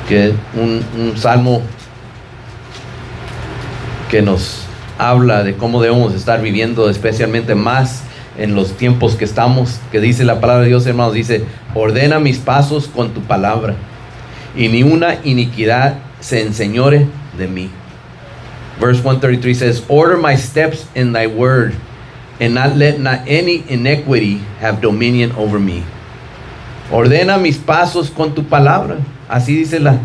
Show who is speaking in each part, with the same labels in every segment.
Speaker 1: que un salmo que nos habla de cómo debemos estar viviendo, especialmente más en los tiempos que estamos, que dice la palabra de Dios, hermanos, dice: ordena mis pasos con tu palabra, y ni una iniquidad se enseñore de mí. Verse 133 says, order my steps in thy word, and let not any iniquity have dominion over me. Ordena mis pasos con tu palabra. Así dice la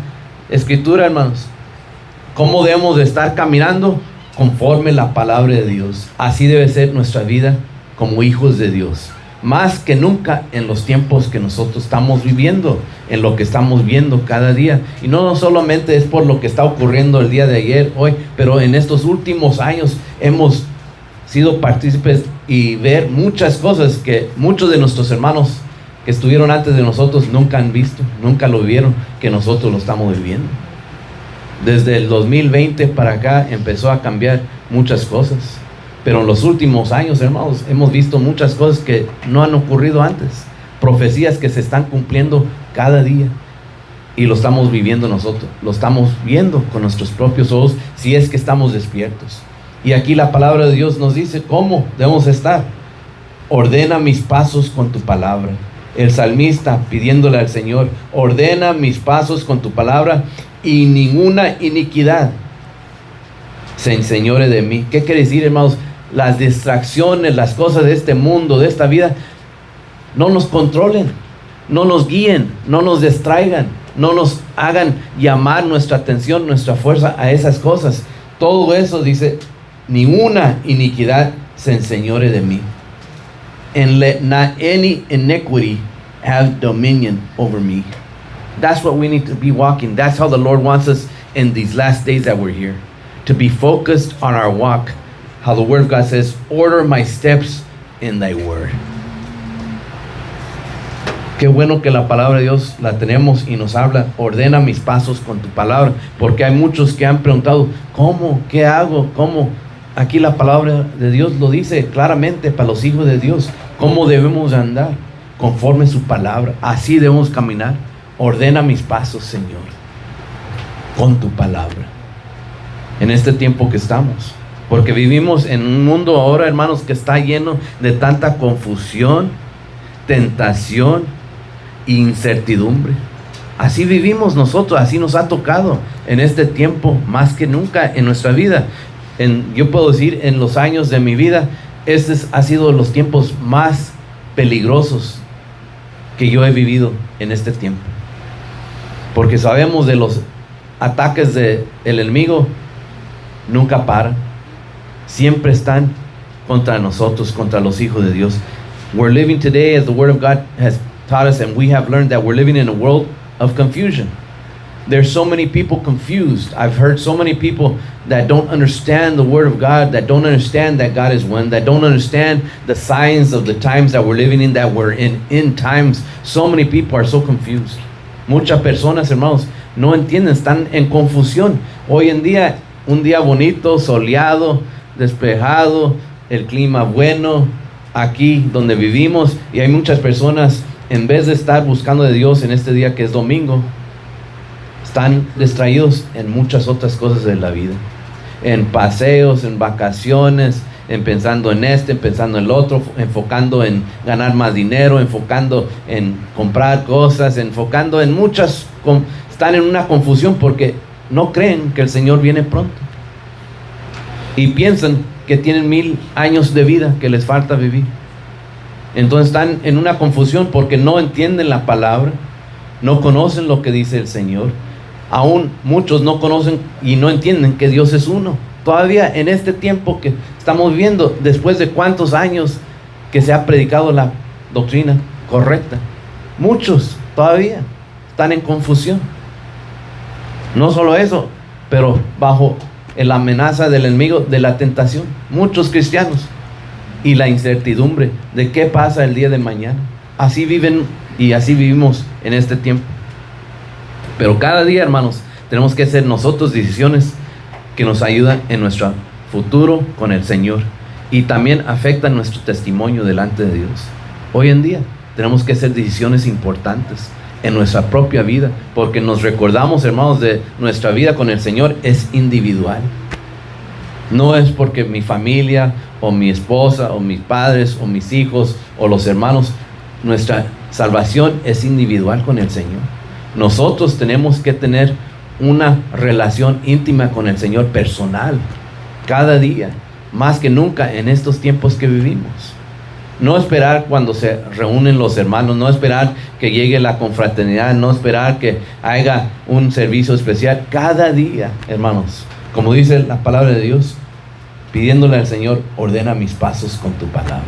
Speaker 1: escritura, hermanos. ¿Cómo debemos de estar caminando? Conforme la palabra de Dios. Así debe ser nuestra vida como hijos de Dios. Más que nunca en los tiempos que nosotros estamos viviendo, en lo que estamos viendo cada día. Y no solamente es por lo que está ocurriendo el día de ayer, hoy, pero en estos últimos años hemos sido partícipes y ver muchas cosas que muchos de nuestros hermanos que estuvieron antes de nosotros nunca han visto, nunca lo vieron, que nosotros lo estamos viviendo. Desde el 2020 para acá empezó a cambiar muchas cosas, pero en los últimos años, hermanos, hemos visto muchas cosas que no han ocurrido antes, profecías que se están cumpliendo cada día, y lo estamos viviendo nosotros, lo estamos viendo con nuestros propios ojos, si es que estamos despiertos. Y aquí la palabra de Dios nos dice cómo debemos estar. Ordena mis pasos con tu palabra. El salmista pidiéndole al Señor: ordena mis pasos con tu palabra, y ninguna iniquidad se enseñore de mí. ¿Qué quiere decir, hermanos? Las distracciones, las cosas de este mundo, de esta vida, no nos controlen, no nos guíen, no nos distraigan, no nos hagan llamar nuestra atención, nuestra fuerza a esas cosas. Todo eso, dice, ni una iniquidad se enseñore de mí. And let not any iniquity have dominion over me. That's what we need to be walking. That's how the Lord wants us in these last days that we're here. To be focused on our walk. How the Word of God says, order my steps in thy word. Qué bueno que la palabra de Dios la tenemos y nos habla: ordena mis pasos con tu palabra. Porque hay muchos que han preguntado: ¿cómo? ¿Qué hago? ¿Cómo? Aquí la palabra de Dios lo dice claramente para los hijos de Dios. ¿Cómo debemos andar? Conforme su palabra. Así debemos caminar. Ordena mis pasos, Señor, con tu palabra. En este tiempo que estamos. Porque vivimos en un mundo ahora, hermanos, que está lleno de tanta confusión, tentación e incertidumbre. Así vivimos nosotros, así nos ha tocado en este tiempo más que nunca en nuestra vida. Yo puedo decir, en los años de mi vida, ha sido los tiempos más peligrosos que yo he vivido en este tiempo. Porque sabemos de los ataques del enemigo, nunca paran. Siempre están contra nosotros, contra los hijos de Dios. We're living today, as the Word of God has taught us, and we have learned that we're living in a world of confusion. There's so many people confused. I've heard so many people that don't understand the Word of God, that don't understand that God is one, that don't understand the signs of the times that we're living in, that we're in times. So many people are so confused. Muchas personas, hermanos, no entienden, están en confusión. Hoy en día, un día bonito, soleado, despejado, el clima bueno, aquí donde vivimos, y hay muchas personas, en vez de estar buscando de Dios en este día que es domingo, están distraídos en muchas otras cosas de la vida, en paseos, en vacaciones, en pensando en pensando en el otro, enfocando en ganar más dinero, enfocando en comprar cosas, enfocando en muchas, están en una confusión porque no creen que el Señor viene pronto y piensan que tienen 1000 años de vida que les falta vivir. Entonces están en una confusión porque no entienden la palabra, no conocen lo que dice el Señor. Aún muchos no conocen y no entienden que Dios es uno. Todavía en este tiempo que estamos viviendo, después de cuántos años que se ha predicado la doctrina correcta, muchos todavía están en confusión. No solo eso, pero bajo la amenaza del enemigo, de la tentación, muchos cristianos, y la incertidumbre de qué pasa el día de mañana. Así viven y así vivimos en este tiempo. Pero cada día, hermanos, tenemos que hacer nosotros decisiones que nos ayudan en nuestro futuro con el Señor y también afectan nuestro testimonio delante de Dios. Hoy en día tenemos que hacer decisiones importantes en nuestra propia vida, porque nos recordamos, hermanos, de nuestra vida con el Señor es individual. No es porque mi familia o mi esposa o mis padres o mis hijos o los hermanos, nuestra salvación es individual con el Señor. Nosotros tenemos que tener una relación íntima con el Señor, personal, cada día, más que nunca en estos tiempos que vivimos. No esperar cuando se reúnen los hermanos, no esperar que llegue la confraternidad, no esperar que haya un servicio especial. Cada día, hermanos, como dice la palabra de Dios, pidiéndole al Señor, ordena mis pasos con tu palabra.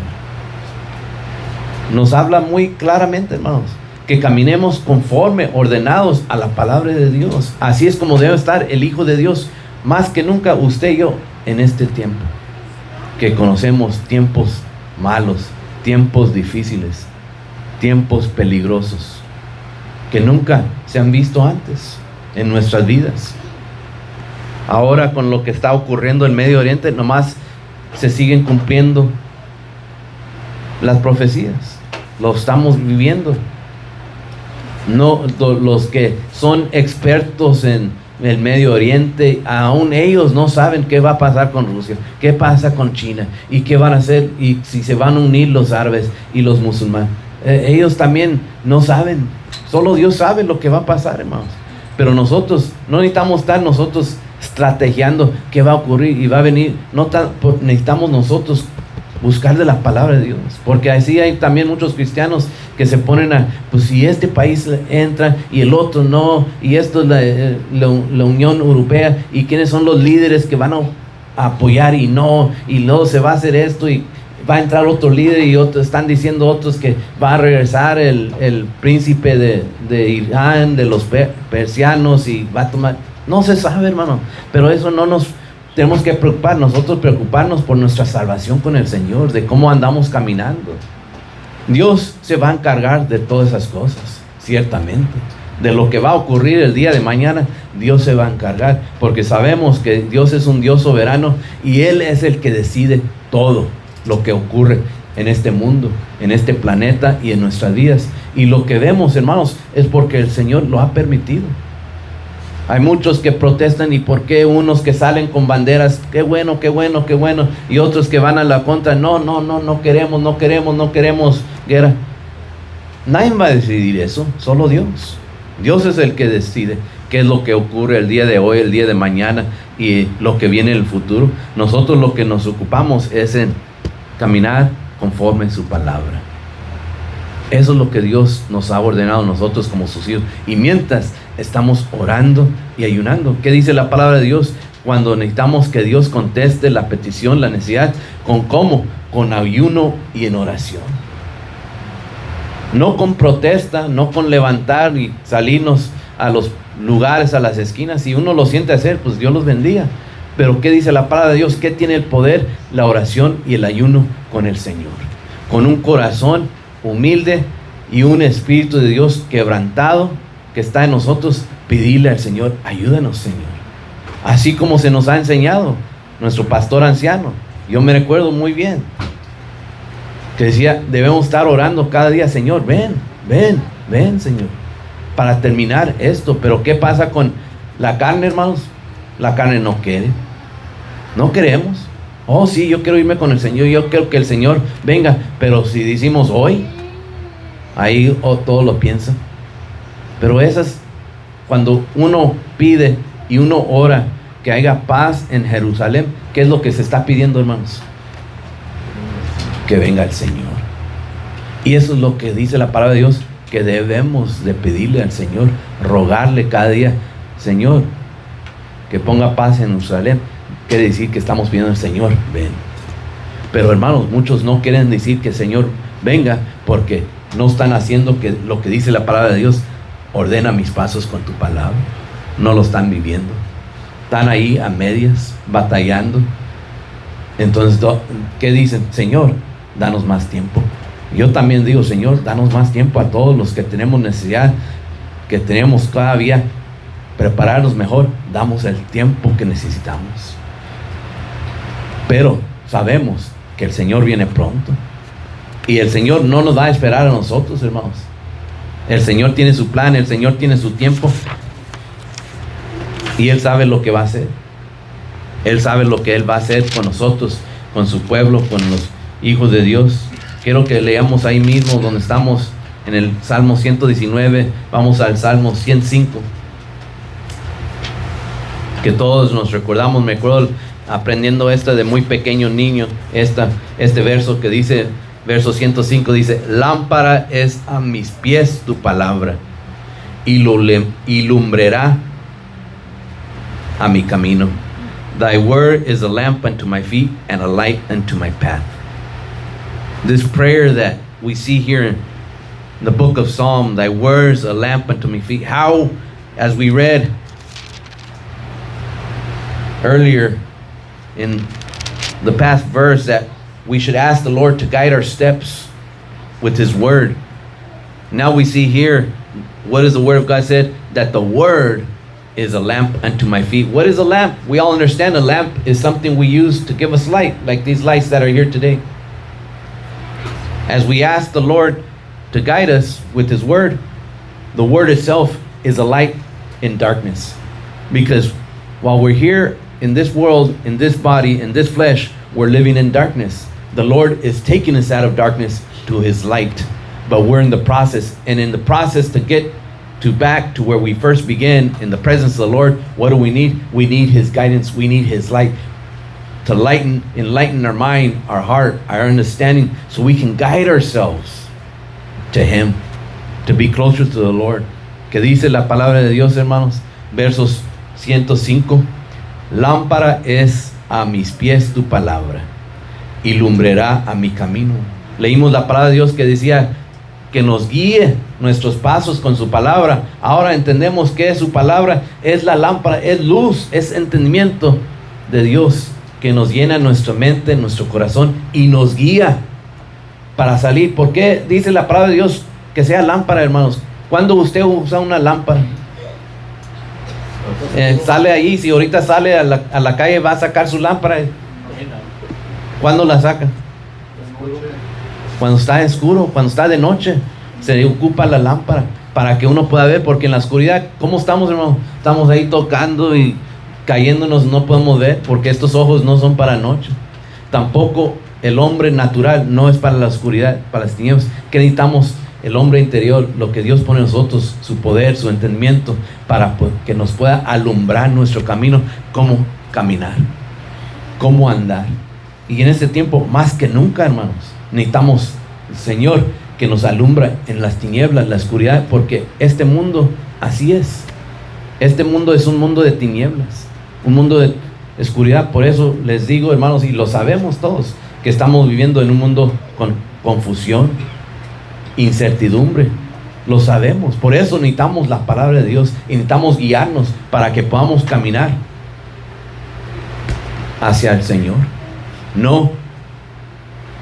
Speaker 1: Nos habla muy claramente, hermanos, que caminemos conforme, ordenados a la palabra de Dios. Así es como debe estar el Hijo de Dios, más que nunca usted y yo en este tiempo, que conocemos tiempos malos, tiempos difíciles, tiempos peligrosos, que nunca se han visto antes en nuestras vidas. Ahora con lo que está ocurriendo en Medio Oriente, nomás se siguen cumpliendo las profecías. Lo estamos viviendo. No, los que son expertos en el Medio Oriente, aún ellos no saben qué va a pasar con Rusia, qué pasa con China y qué van a hacer, y si se van a unir los árabes y los musulmanes. Ellos también no saben. Solo Dios sabe lo que va a pasar, hermanos. Pero nosotros no necesitamos estar nosotros estrategiando qué va a ocurrir y va a venir. Necesitamos nosotros buscar de la palabra de Dios, porque así hay también muchos cristianos que se ponen a, pues si este país entra y el otro no, y esto es la Unión Europea, y quiénes son los líderes que van a apoyar y luego se va a hacer esto y va a entrar otro líder, y otros están diciendo otros que va a regresar el príncipe de Irán, de los persianos, y va a tomar, no se sabe, hermano, pero eso no nos tenemos que preocupar, nosotros preocuparnos por nuestra salvación con el Señor, de cómo andamos caminando. Dios se va a encargar de todas esas cosas, ciertamente. De lo que va a ocurrir el día de mañana, Dios se va a encargar, porque sabemos que Dios es un Dios soberano y Él es el que decide todo lo que ocurre en este mundo, en este planeta y en nuestras vidas. Y lo que vemos, hermanos, es porque el Señor lo ha permitido. Hay muchos que protestan, y por qué unos que salen con banderas, qué bueno, qué bueno, qué bueno, y otros que van a la contra, no queremos guerra. Nadie va a decidir eso, solo Dios. Dios es el que decide qué es lo que ocurre el día de hoy, el día de mañana y lo que viene en el futuro. Nosotros lo que nos ocupamos es en caminar conforme en su palabra. Eso es lo que Dios nos ha ordenado nosotros como sus hijos. Y mientras estamos orando y ayunando, ¿qué dice la palabra de Dios? Cuando necesitamos que Dios conteste la petición, la necesidad, ¿cómo? Con ayuno y en oración. No con protesta, no con levantar y salirnos a los lugares, a las esquinas. Si uno lo siente hacer, pues Dios los bendiga. Pero ¿qué dice la palabra de Dios? ¿Qué tiene el poder? La oración y el ayuno con el Señor. Con un corazón humilde y un espíritu de Dios quebrantado que está en nosotros, pedirle al Señor, ayúdanos, Señor. Así como se nos ha enseñado nuestro pastor anciano. Yo me recuerdo muy bien que decía, debemos estar orando cada día, Señor, ven, Señor, para terminar esto. Pero ¿qué pasa con la carne, hermanos? La carne no quiere. No queremos. Oh, sí, yo quiero irme con el Señor, yo quiero que el Señor venga. Pero si decimos hoy, ahí todo lo piensa. Pero esas, cuando uno pide y uno ora que haya paz en Jerusalén, ¿qué es lo que se está pidiendo, hermanos? Que venga el Señor. Y eso es lo que dice la palabra de Dios, que debemos de pedirle al Señor, rogarle cada día, Señor, que ponga paz en Jerusalén. Quiere decir que estamos pidiendo al Señor, ven. Pero hermanos, muchos no quieren decir que el Señor venga, porque no están haciendo lo que dice la palabra de Dios, ordena mis pasos con tu palabra. No lo están viviendo. Están ahí a medias, batallando. Entonces, ¿qué dicen? Señor, danos más tiempo. Yo también digo, Señor, danos más tiempo a todos los que tenemos necesidad, que tenemos cada día prepararnos mejor. Damos el tiempo que necesitamos. Pero sabemos que el Señor viene pronto. Y el Señor no nos va a esperar a nosotros, hermanos. El Señor tiene su plan, el Señor tiene su tiempo. Y Él sabe lo que va a hacer. Él sabe lo que Él va a hacer con nosotros, con su pueblo, con los hijos de Dios. Quiero que leamos ahí mismo donde estamos, en el Salmo 119. Vamos al Salmo 105. Que todos nos recordamos. Me acuerdo aprendiendo de muy pequeño niño. Este verso que dice, verso 105 dice: lámpara es a mis pies tu palabra y lumbrará a mi camino. Thy word is a lamp unto my feet and a light unto my path. This prayer that we see here in the book of Psalm, thy word is a lamp unto my feet. How, as we read earlier in the past verse, that we should ask the Lord to guide our steps with His word. Now we see here, what is the word of God said? That the word is a lamp unto my feet. What is a lamp? We all understand a lamp is something we use to give us light, like these lights that are here today. As we ask the Lord to guide us with His word, the word itself is a light in darkness. Because while we're here in this world, in this body, in this flesh, we're living in darkness. The Lord is taking us out of darkness to His light. But we're in the process. And in the process to get back to where we first began, in the presence of the Lord, what do we need? We need His guidance. We need His light to enlighten our mind, our heart, our understanding, so we can guide ourselves to Him, to be closer to the Lord. Que dice la palabra de Dios, hermanos, versos 105. Lámpara es a mis pies tu palabra y lumbrará a mi camino. Leímos la palabra de Dios que decía que nos guíe nuestros pasos con su palabra. Ahora entendemos que su palabra es la lámpara, es luz, es entendimiento de Dios que nos llena nuestra mente, nuestro corazón y nos guía para salir. ¿Por qué dice la palabra de Dios que sea lámpara, hermanos? ¿Cuándo usted usa una lámpara? Sale ahí, si ahorita sale a la calle, va a sacar su lámpara. ¿Cuándo la saca? Cuando está oscuro, cuando está de noche, se ocupa la lámpara para que uno pueda ver, porque en la oscuridad, ¿cómo estamos, hermano? Estamos ahí tocando y cayéndonos, no podemos ver, porque estos ojos no son para noche. Tampoco el hombre natural no es para la oscuridad, para las tinieblas. ¿Qué necesitamos? El hombre interior, lo que Dios pone en nosotros, su poder, su entendimiento, para que nos pueda alumbrar nuestro camino, cómo caminar, cómo andar. Y en este tiempo, más que nunca, hermanos, necesitamos el Señor que nos alumbra en las tinieblas, la oscuridad, porque este mundo así es. Este mundo es un mundo de tinieblas, un mundo de oscuridad. Por eso les digo, hermanos, y lo sabemos todos, que estamos viviendo en un mundo con confusión, incertidumbre. Lo sabemos. Por eso necesitamos la palabra de Dios y necesitamos guiarnos para que podamos caminar hacia el Señor. No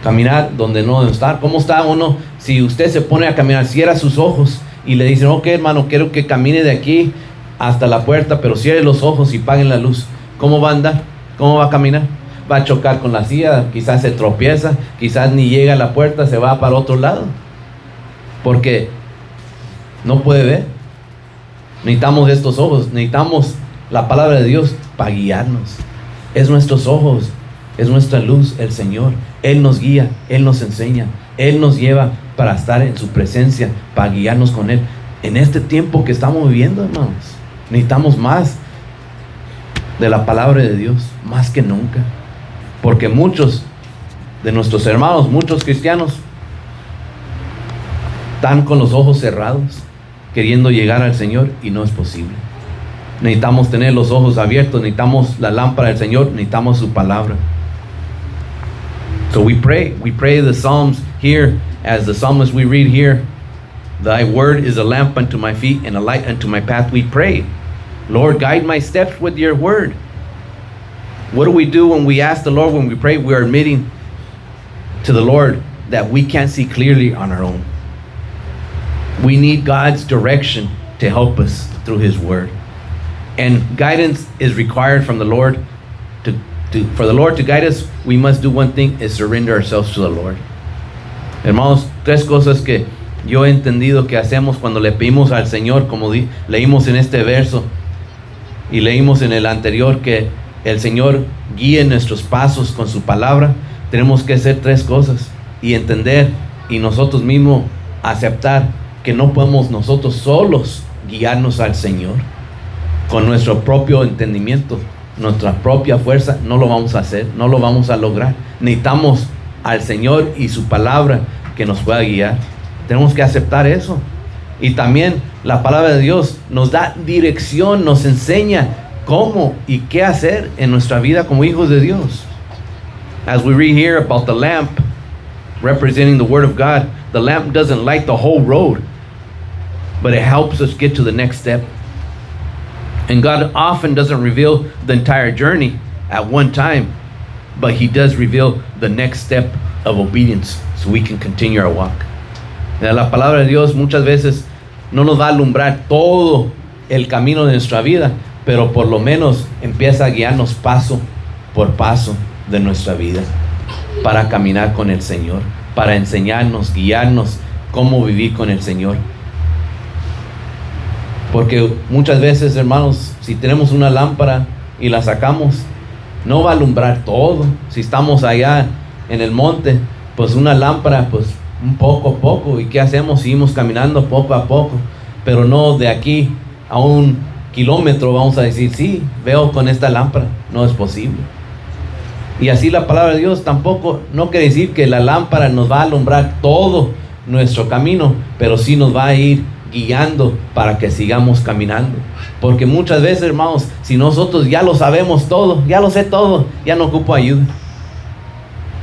Speaker 1: caminar donde no debe estar. ¿Cómo está uno? Si usted se pone a caminar, cierra sus ojos y le dicen: ok, hermano, quiero que camine de aquí hasta la puerta, pero cierre los ojos y paguen la luz. ¿Cómo va a andar? ¿Cómo va a caminar? Va a chocar con la silla, quizás se tropieza, quizás ni llega a la puerta, se va para el otro lado, porque no puede ver. Necesitamos estos ojos, necesitamos la palabra de Dios para guiarnos. Es nuestros ojos, es nuestra luz, el Señor. Él nos guía, Él nos enseña, Él nos lleva para estar en su presencia, para guiarnos con Él. En este tiempo que estamos viviendo, hermanos, necesitamos más de la palabra de Dios, más que nunca. Porque muchos de nuestros hermanos, muchos cristianos, están con los ojos cerrados, queriendo llegar al Señor, y no es posible. Necesitamos tener los ojos abiertos, necesitamos la lámpara del Señor, necesitamos su palabra. So we pray the Psalms here, as the psalmist we read here, thy word is a lamp unto my feet and a light unto my path. We pray, Lord, guide my steps with your word. What do we do when we ask the Lord, when we pray? We are admitting to the Lord that we can't see clearly on our own. We need God's direction to help us through His word. And guidance is required from the Lord. For the Lord to guide us, we must do one thing, is surrender ourselves to the Lord. Hermanos, tres cosas que yo he entendido que hacemos cuando le pedimos al Señor, como leímos en este verso y leímos en el anterior, que el Señor guíe nuestros pasos con su palabra. Tenemos que hacer tres cosas y entender y nosotros mismos aceptar que no podemos nosotros solos guiarnos al Señor con nuestro propio entendimiento, nuestra propia fuerza. No lo vamos a hacer, no lo vamos a lograr. Necesitamos al Señor y su palabra que nos pueda guiar. Tenemos que aceptar eso. Y también la palabra de Dios nos da dirección, nos enseña cómo y qué hacer en nuestra vida como hijos de Dios. As we read here about the lamp representing the Word of God, the lamp doesn't light the whole road, but it helps us get to the next step. And God often doesn't reveal the entire journey at one time, but He does reveal the next step of obedience so we can continue our walk. La palabra de Dios muchas veces no nos va a alumbrar todo el camino de nuestra vida, pero por lo menos empieza a guiarnos paso por paso de nuestra vida para caminar con el Señor, para enseñarnos, guiarnos cómo vivir con el Señor. Porque muchas veces, hermanos, si tenemos una lámpara y la sacamos, no va a alumbrar todo. Si estamos allá en el monte, pues una lámpara, pues un poco a poco. ¿Y qué hacemos? Seguimos caminando poco a poco, pero no de aquí a 1 kilómetro vamos a decir, sí, veo con esta lámpara. No es posible. Y así la palabra de Dios tampoco, no quiere decir que la lámpara nos va a alumbrar todo nuestro camino, pero sí nos va a ir guiando para que sigamos caminando. Porque muchas veces, hermanos, si nosotros ya lo sabemos todo, ya lo sé todo, ya no ocupo ayuda.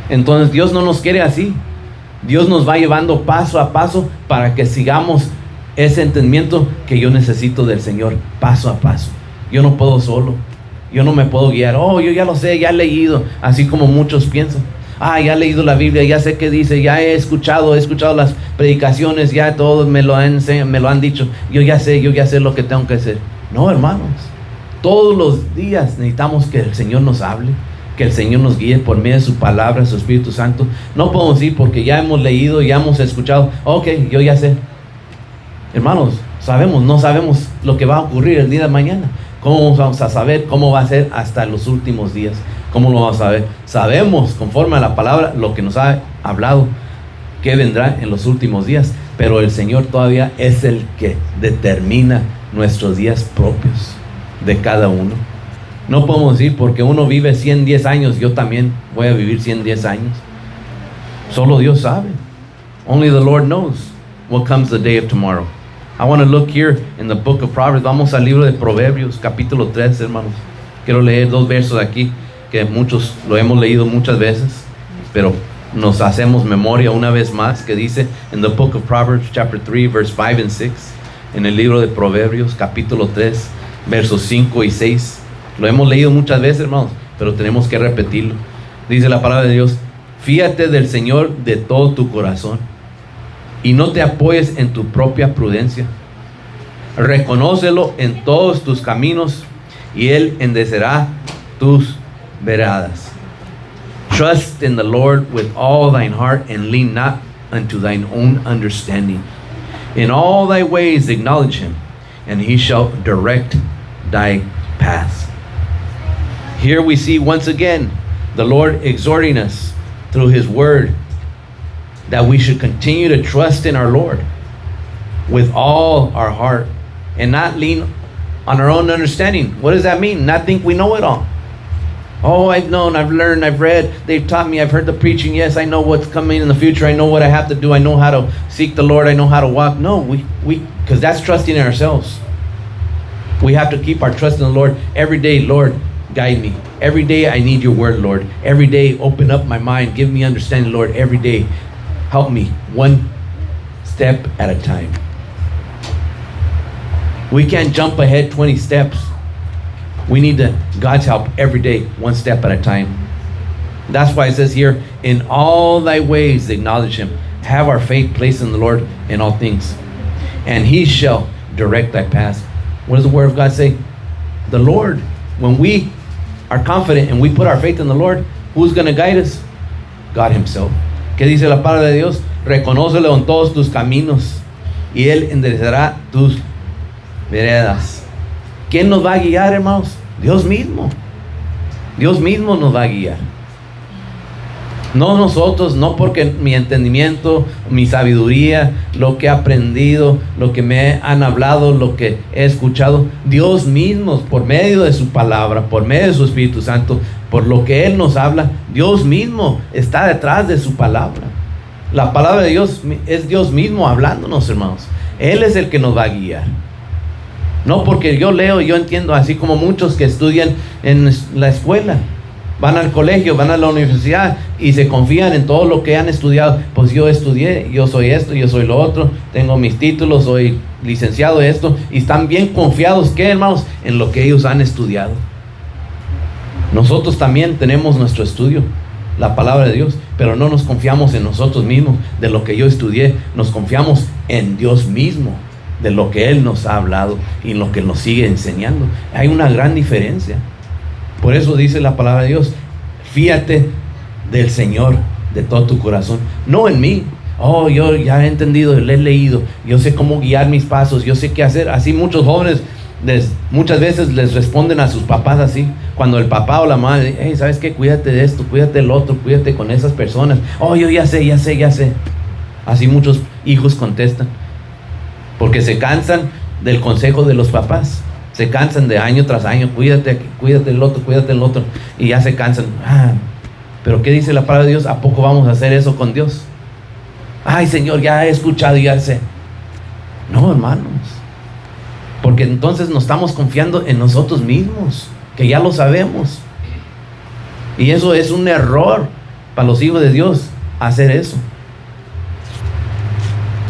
Speaker 1: Entonces Dios no nos quiere así. Dios nos va llevando paso a paso para que sigamos ese entendimiento que yo necesito del Señor, paso a paso. Yo no puedo solo, yo no me puedo guiar. Oh, yo ya lo sé, ya he leído, así como muchos piensan. Ya he leído la Biblia, ya sé qué dice, ya he escuchado las predicaciones, ya todos me lo han dicho. Yo ya sé lo que tengo que hacer. No, hermanos, todos los días necesitamos que el Señor nos hable, que el Señor nos guíe por medio de su palabra, su Espíritu Santo. No podemos decir porque ya hemos leído, ya hemos escuchado, ok, yo ya sé. Hermanos, no sabemos lo que va a ocurrir el día de mañana. ¿Cómo vamos a saber cómo va a ser hasta los últimos días? ¿Cómo lo vamos a saber? Sabemos, conforme a la palabra, lo que nos ha hablado, que vendrá en los últimos días. Pero el Señor todavía es el que determina nuestros días propios de cada uno. No podemos decir porque uno vive 110 años, yo también voy a vivir 110 años. Solo Dios sabe. Only the Lord knows what comes the day of tomorrow. I want to look here in the book of Proverbs. Vamos al libro de Proverbios, capítulo 3, hermanos. Quiero leer 2 versos aquí, que muchos lo hemos leído muchas veces, pero nos hacemos memoria una vez más, que dice en the book of Proverbs, chapter 3, verse 5 and 6, en el libro de Proverbios, capítulo 3, versos 5 y 6. Lo hemos leído muchas veces, hermanos, pero tenemos que repetirlo. Dice la palabra de Dios: fíate del Señor de todo tu corazón y no te apoyes en tu propia prudencia. Reconócelo en todos tus caminos y Él enderecerá tus veredas. Trust in the Lord with all thine heart and lean not unto thine own understanding. In all thy ways acknowledge Him, and He shall direct thy paths. Here we see once again the Lord exhorting us through His word that we should continue to trust in our Lord with all our heart and not lean on our own understanding. What does that mean? Not think we know it all. Oh, I've known, I've learned, I've read, they've taught me, I've heard the preaching. Yes, I know what's coming in the future. I know what I have to do. I know how to seek the Lord. I know how to walk. No, we because that's trusting in ourselves. We have to keep our trust in the Lord every day. Lord, guide me. Every day I need your word, Lord. Every day open up my mind. Give me understanding, Lord. Every day help me one step at a time. We can't jump ahead 20 steps. We need God's help every day, one step at a time. That's why it says here, in all thy ways acknowledge Him. Have our faith placed in the Lord in all things, and He shall direct thy paths. What does the word of God say? The Lord. When we are confident and we put our faith in the Lord, who's going to guide us? God Himself. ¿Qué dice la palabra de Dios? Reconócelo en todos tus caminos y Él enderezará tus veredas. ¿Quién nos va a guiar, hermanos? Dios mismo. Dios mismo nos va a guiar. No nosotros, no porque mi entendimiento, mi sabiduría, lo que he aprendido, lo que me han hablado, lo que he escuchado. Dios mismo, por medio de su palabra, por medio de su Espíritu Santo, por lo que Él nos habla, Dios mismo está detrás de su palabra. La palabra de Dios es Dios mismo hablándonos, hermanos. Él es el que nos va a guiar. No porque yo leo y yo entiendo, así como muchos que estudian en la escuela. Van al colegio, van a la universidad y se confían en todo lo que han estudiado. Pues yo estudié, yo soy esto, yo soy lo otro, tengo mis títulos, soy licenciado en esto. Y están bien confiados, ¿qué, hermanos? En lo que ellos han estudiado. Nosotros también tenemos nuestro estudio, la palabra de Dios, pero no nos confiamos en nosotros mismos, de lo que yo estudié. Nos confiamos en Dios mismo, de lo que Él nos ha hablado y en lo que nos sigue enseñando. Hay una gran diferencia. Por eso dice la palabra de Dios: fíate del Señor de todo tu corazón, no en mí. Oh, yo ya he entendido, le he leído, yo sé cómo guiar mis pasos, yo sé qué hacer. Así muchos jóvenes muchas veces les responden a sus papás así. Cuando el papá o la madre, hey, ¿sabes qué? Cuídate de esto, cuídate del otro, cuídate con esas personas. Oh, yo ya sé. Así muchos hijos contestan, porque se cansan del consejo de los papás. Se cansan de año tras año: cuídate aquí, cuídate el otro, y ya se cansan. Pero ¿qué dice la palabra de Dios? ¿A poco vamos a hacer eso con Dios? Ay, Señor, ya he escuchado y ya sé. No, hermanos, porque entonces nos estamos confiando en nosotros mismos, que ya lo sabemos. Y eso es un error para los hijos de Dios, hacer eso.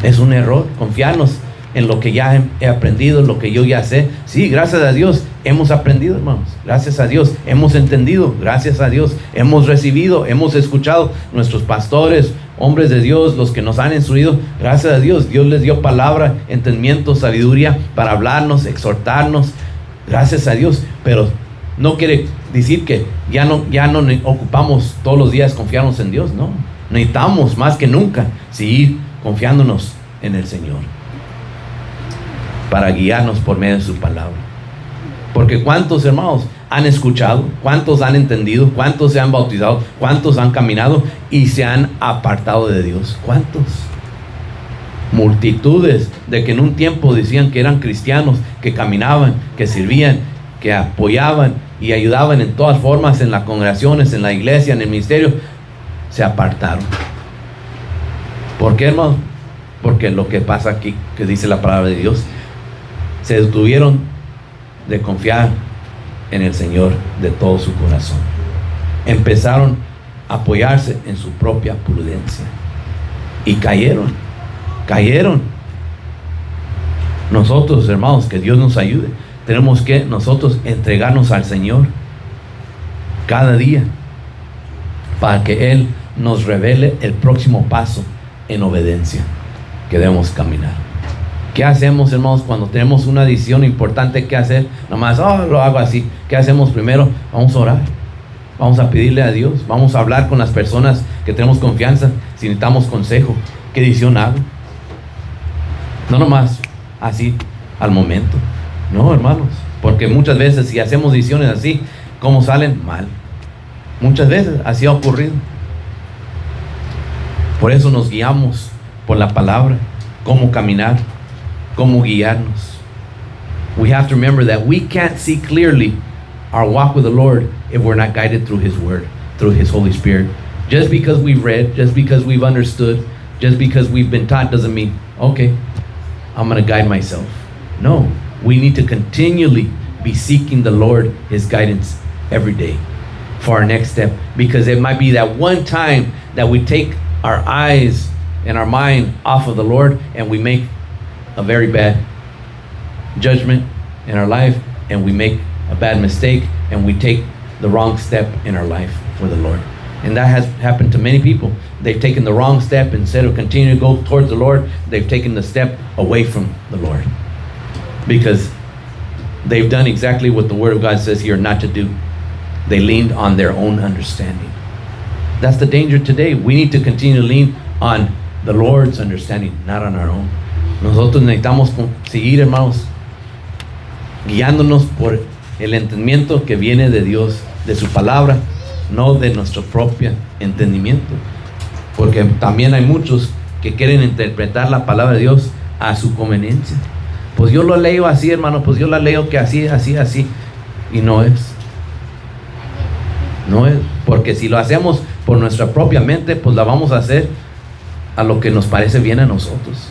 Speaker 1: Es un error confiarnos en lo que ya he aprendido, lo que yo ya sé. Sí, gracias a Dios hemos aprendido, hermanos. Gracias a Dios hemos entendido. Gracias a Dios hemos recibido, hemos escuchado. Nuestros pastores, hombres de Dios, los que nos han instruido, gracias a Dios, Dios les dio palabra, entendimiento, sabiduría para hablarnos, exhortarnos. Gracias a Dios. Pero no quiere decir que ya no ocupamos todos los días confiarnos en Dios. No, necesitamos más que nunca seguir confiándonos en el Señor, para guiarnos por medio de su palabra. Porque ¿cuántos, hermanos, han escuchado? ¿Cuántos han entendido? ¿Cuántos se han bautizado? ¿Cuántos han caminado y se han apartado de Dios? ¿Cuántos? Multitudes de que en un tiempo decían que eran cristianos, que caminaban, que servían, que apoyaban y ayudaban en todas formas en las congregaciones, en la iglesia, en el ministerio, se apartaron. ¿Por qué, hermanos? Porque lo que pasa aquí, que dice la palabra de Dios, se detuvieron de confiar en el Señor de todo su corazón. Empezaron a apoyarse en su propia prudencia y cayeron. Nosotros, hermanos, que Dios nos ayude, tenemos que nosotros entregarnos al Señor cada día para que Él nos revele el próximo paso en obediencia que debemos caminar. ¿Qué hacemos, hermanos, cuando tenemos una decisión importante que hacer? Nomás, lo hago así. ¿Qué hacemos primero? Vamos a orar. Vamos a pedirle a Dios. Vamos a hablar con las personas que tenemos confianza. Si necesitamos consejo, ¿qué decisión hago? No nomás así al momento. No, hermanos. Porque muchas veces si hacemos decisiones así, ¿cómo salen? Mal. Muchas veces así ha ocurrido. Por eso nos guiamos por la palabra. Cómo caminar, cómo guiarnos. We have to remember that we can't see clearly our walk with the Lord if we're not guided through His Word, through His Holy Spirit. Just because we've read, just because we've understood, just because we've been taught doesn't mean, okay, I'm going to guide myself. No, we need to continually be seeking the Lord, His guidance every day for our next step, because it might be that one time that we take our eyes and our mind off of the Lord and we make a very bad judgment in our life, and we make a bad mistake and we take the wrong step in our life for the Lord. And that has happened to many people. They've taken the wrong step. Instead of continuing to go towards the Lord, they've taken the step away from the Lord, because they've done exactly what the Word of God says here not to do. They leaned on their own understanding. That's the danger today. We need to continue to lean on the Lord's understanding, not on our own. Nosotros necesitamos seguir, hermanos, guiándonos por el entendimiento que viene de Dios, de su palabra, no de nuestro propio entendimiento. Porque también hay muchos que quieren interpretar la palabra de Dios a su conveniencia. Pues yo lo leo así, hermano, pues yo la leo que así, así, así. Y no es. No es. Porque si lo hacemos por nuestra propia mente, pues la vamos a hacer a lo que nos parece bien a nosotros.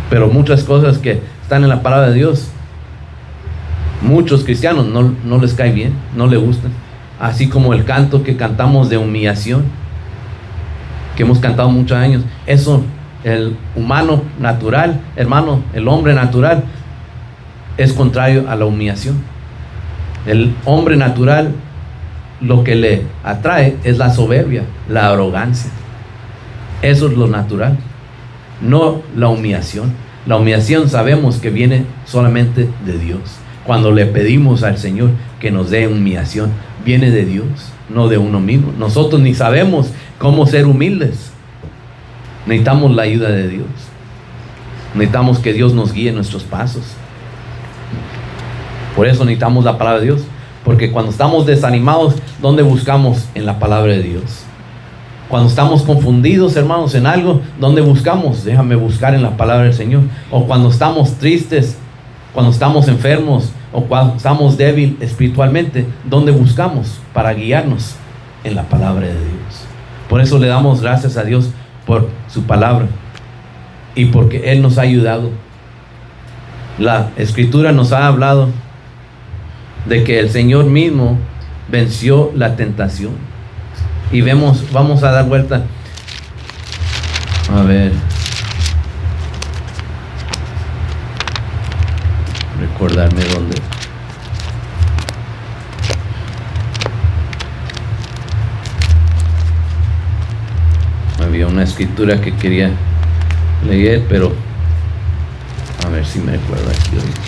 Speaker 1: Pero muchas cosas que están en la palabra de Dios, muchos cristianos no les cae bien, no les gustan. Así como el canto que cantamos de humillación, que hemos cantado muchos años. Eso, el humano natural, hermano, el hombre natural es contrario a la humillación. El hombre natural, lo que le atrae es la soberbia, la arrogancia. Eso es lo natural, no la humillación. La humillación sabemos que viene solamente de Dios. Cuando le pedimos al Señor que nos dé humillación, viene de Dios, no de uno mismo. Nosotros ni sabemos cómo ser humildes. Necesitamos la ayuda de Dios. Necesitamos que Dios nos guíe en nuestros pasos. Por eso necesitamos la palabra de Dios. Porque cuando estamos desanimados, ¿dónde buscamos? En la palabra de Dios. Cuando estamos confundidos, hermanos, en algo, ¿dónde buscamos? Déjame buscar en la palabra del Señor. O cuando estamos tristes, cuando estamos enfermos, o cuando estamos débiles espiritualmente, ¿dónde buscamos para guiarnos? En la palabra de Dios. Por eso le damos gracias a Dios por su palabra y porque Él nos ha ayudado. La Escritura nos ha hablado de que el Señor mismo venció la tentación. Y vamos a dar vuelta. A ver. Recordarme dónde. Había una escritura que quería leer, pero a ver si me recuerdo aquí ahorita.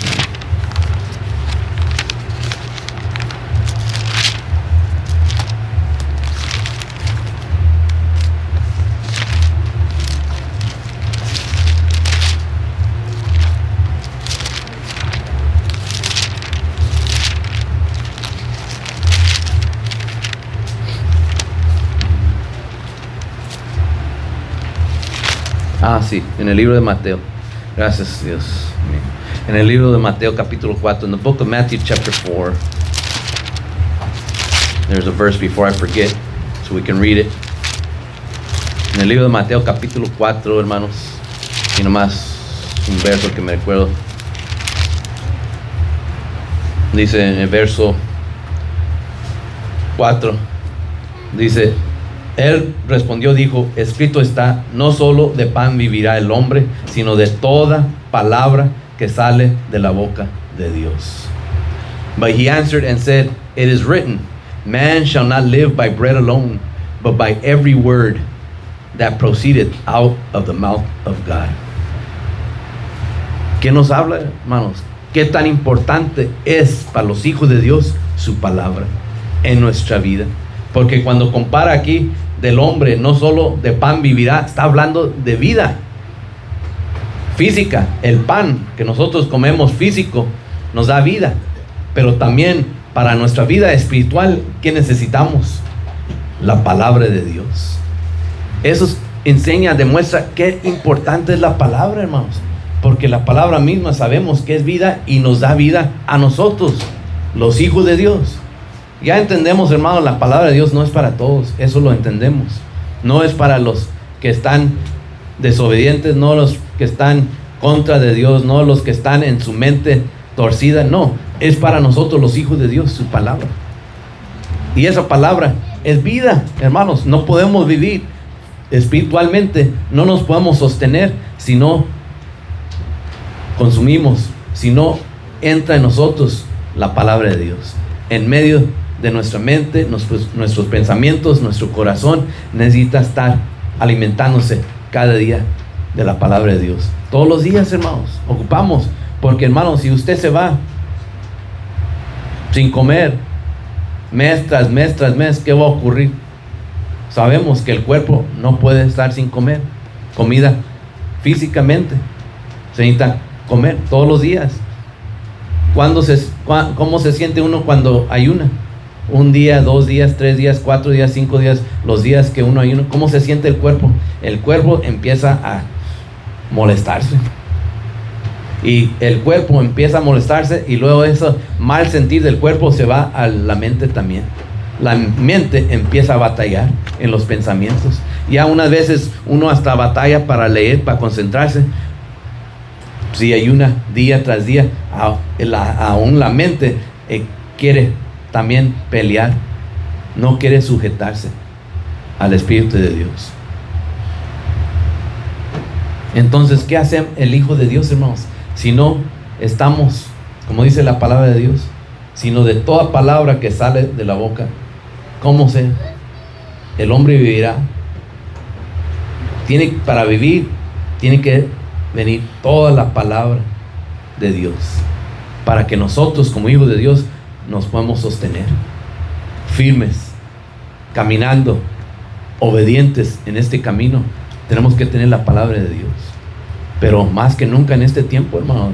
Speaker 1: Sí, en el libro de Mateo. Gracias, Dios. En el libro de Mateo, capítulo 4, in the book of Matthew, chapter 4. There's a verse before I forget, so we can read it. En el libro de Mateo, capítulo 4, hermanos. Y nomás un verso que me recuerdo. Dice en el verso 4, dice: Él respondió, dijo, escrito está, no solo de pan vivirá el hombre, sino de toda palabra que sale de la boca de Dios. But he answered and said, it is written, man shall not live by bread alone, but by every word that proceedeth out of the mouth of God. ¿Qué nos habla, hermanos? ¿Qué tan importante es para los hijos de Dios su palabra en nuestra vida? Porque cuando compara aquí del hombre, no solo de pan vivirá, está hablando de vida física. El pan que nosotros comemos físico nos da vida, pero también para nuestra vida espiritual, ¿qué necesitamos? La palabra de Dios. Eso enseña, demuestra qué importante es la palabra, hermanos, porque la palabra misma sabemos que es vida y nos da vida a nosotros, los hijos de Dios. Ya entendemos, hermanos, la palabra de Dios no es para todos, eso lo entendemos. No es para los que están desobedientes, no los que están contra de Dios, no los que están en su mente torcida, no. Es para nosotros los hijos de Dios, su palabra. Y esa palabra es vida, hermanos. No podemos vivir espiritualmente, no nos podemos sostener si no consumimos, si no entra en nosotros la palabra de Dios. En medio de nuestra mente, nuestros pensamientos, nuestro corazón necesita estar alimentándose cada día de la palabra de Dios. Todos los días, hermanos, ocupamos. Porque, hermanos, si usted se va sin comer mes tras mes tras mes, ¿qué va a ocurrir? Sabemos que el cuerpo no puede estar sin comer. Comida físicamente. Se necesita comer todos los días. ¿Cómo se siente uno cuando ayuna? 1 día, 2 días, 3 días, 4 días, 5 días, los días que uno ayuna. ¿Cómo se siente el cuerpo? El cuerpo empieza a molestarse. Y el cuerpo empieza a molestarse y luego ese mal sentir del cuerpo se va a la mente también. La mente empieza a batallar en los pensamientos. Ya unas veces uno hasta batalla para leer, para concentrarse. Si ayuna día tras día, aún la mente quiere también pelear. No quiere sujetarse al Espíritu de Dios. Entonces, ¿qué hace el Hijo de Dios, hermanos? Si no estamos, como dice la palabra de Dios, sino de toda palabra que sale de la boca, ¿cómo el hombre vivirá? Para vivir, tiene que venir toda la palabra de Dios, para que nosotros como hijos de Dios nos podamos sostener firmes, caminando, obedientes en este camino. Tenemos que tener la palabra de Dios. Pero más que nunca en este tiempo, hermanos,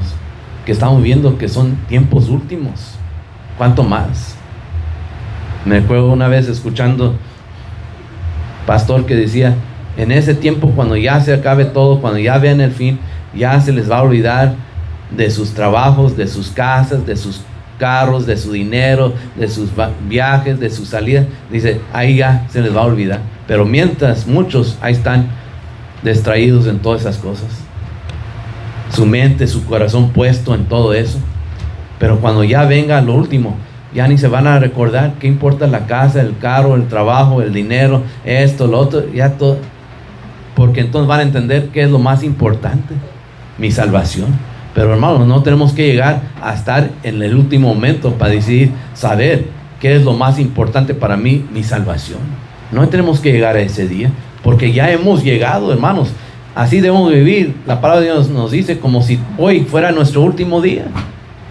Speaker 1: que estamos viendo que son tiempos últimos, ¿cuánto más? Me acuerdo una vez escuchando pastor que decía, en ese tiempo cuando ya se acabe todo, cuando ya vean el fin, ya se les va a olvidar de sus trabajos, de sus casas, de sus carros, de su dinero, de sus viajes, de sus salidas. Dice, ahí ya se les va a olvidar. Pero mientras muchos ahí están distraídos en todas esas cosas, su mente, su corazón puesto en todo eso. Pero cuando ya venga lo último, ya ni se van a recordar qué importa la casa, el carro, el trabajo, el dinero, esto, lo otro, ya todo. Porque entonces van a entender qué es lo más importante, mi salvación. Pero hermanos, no tenemos que llegar a estar en el último momento para decidir, saber qué es lo más importante para mí, mi salvación. No tenemos que llegar a ese día, porque ya hemos llegado, hermanos. Así debemos vivir. La palabra de Dios nos dice como si hoy fuera nuestro último día.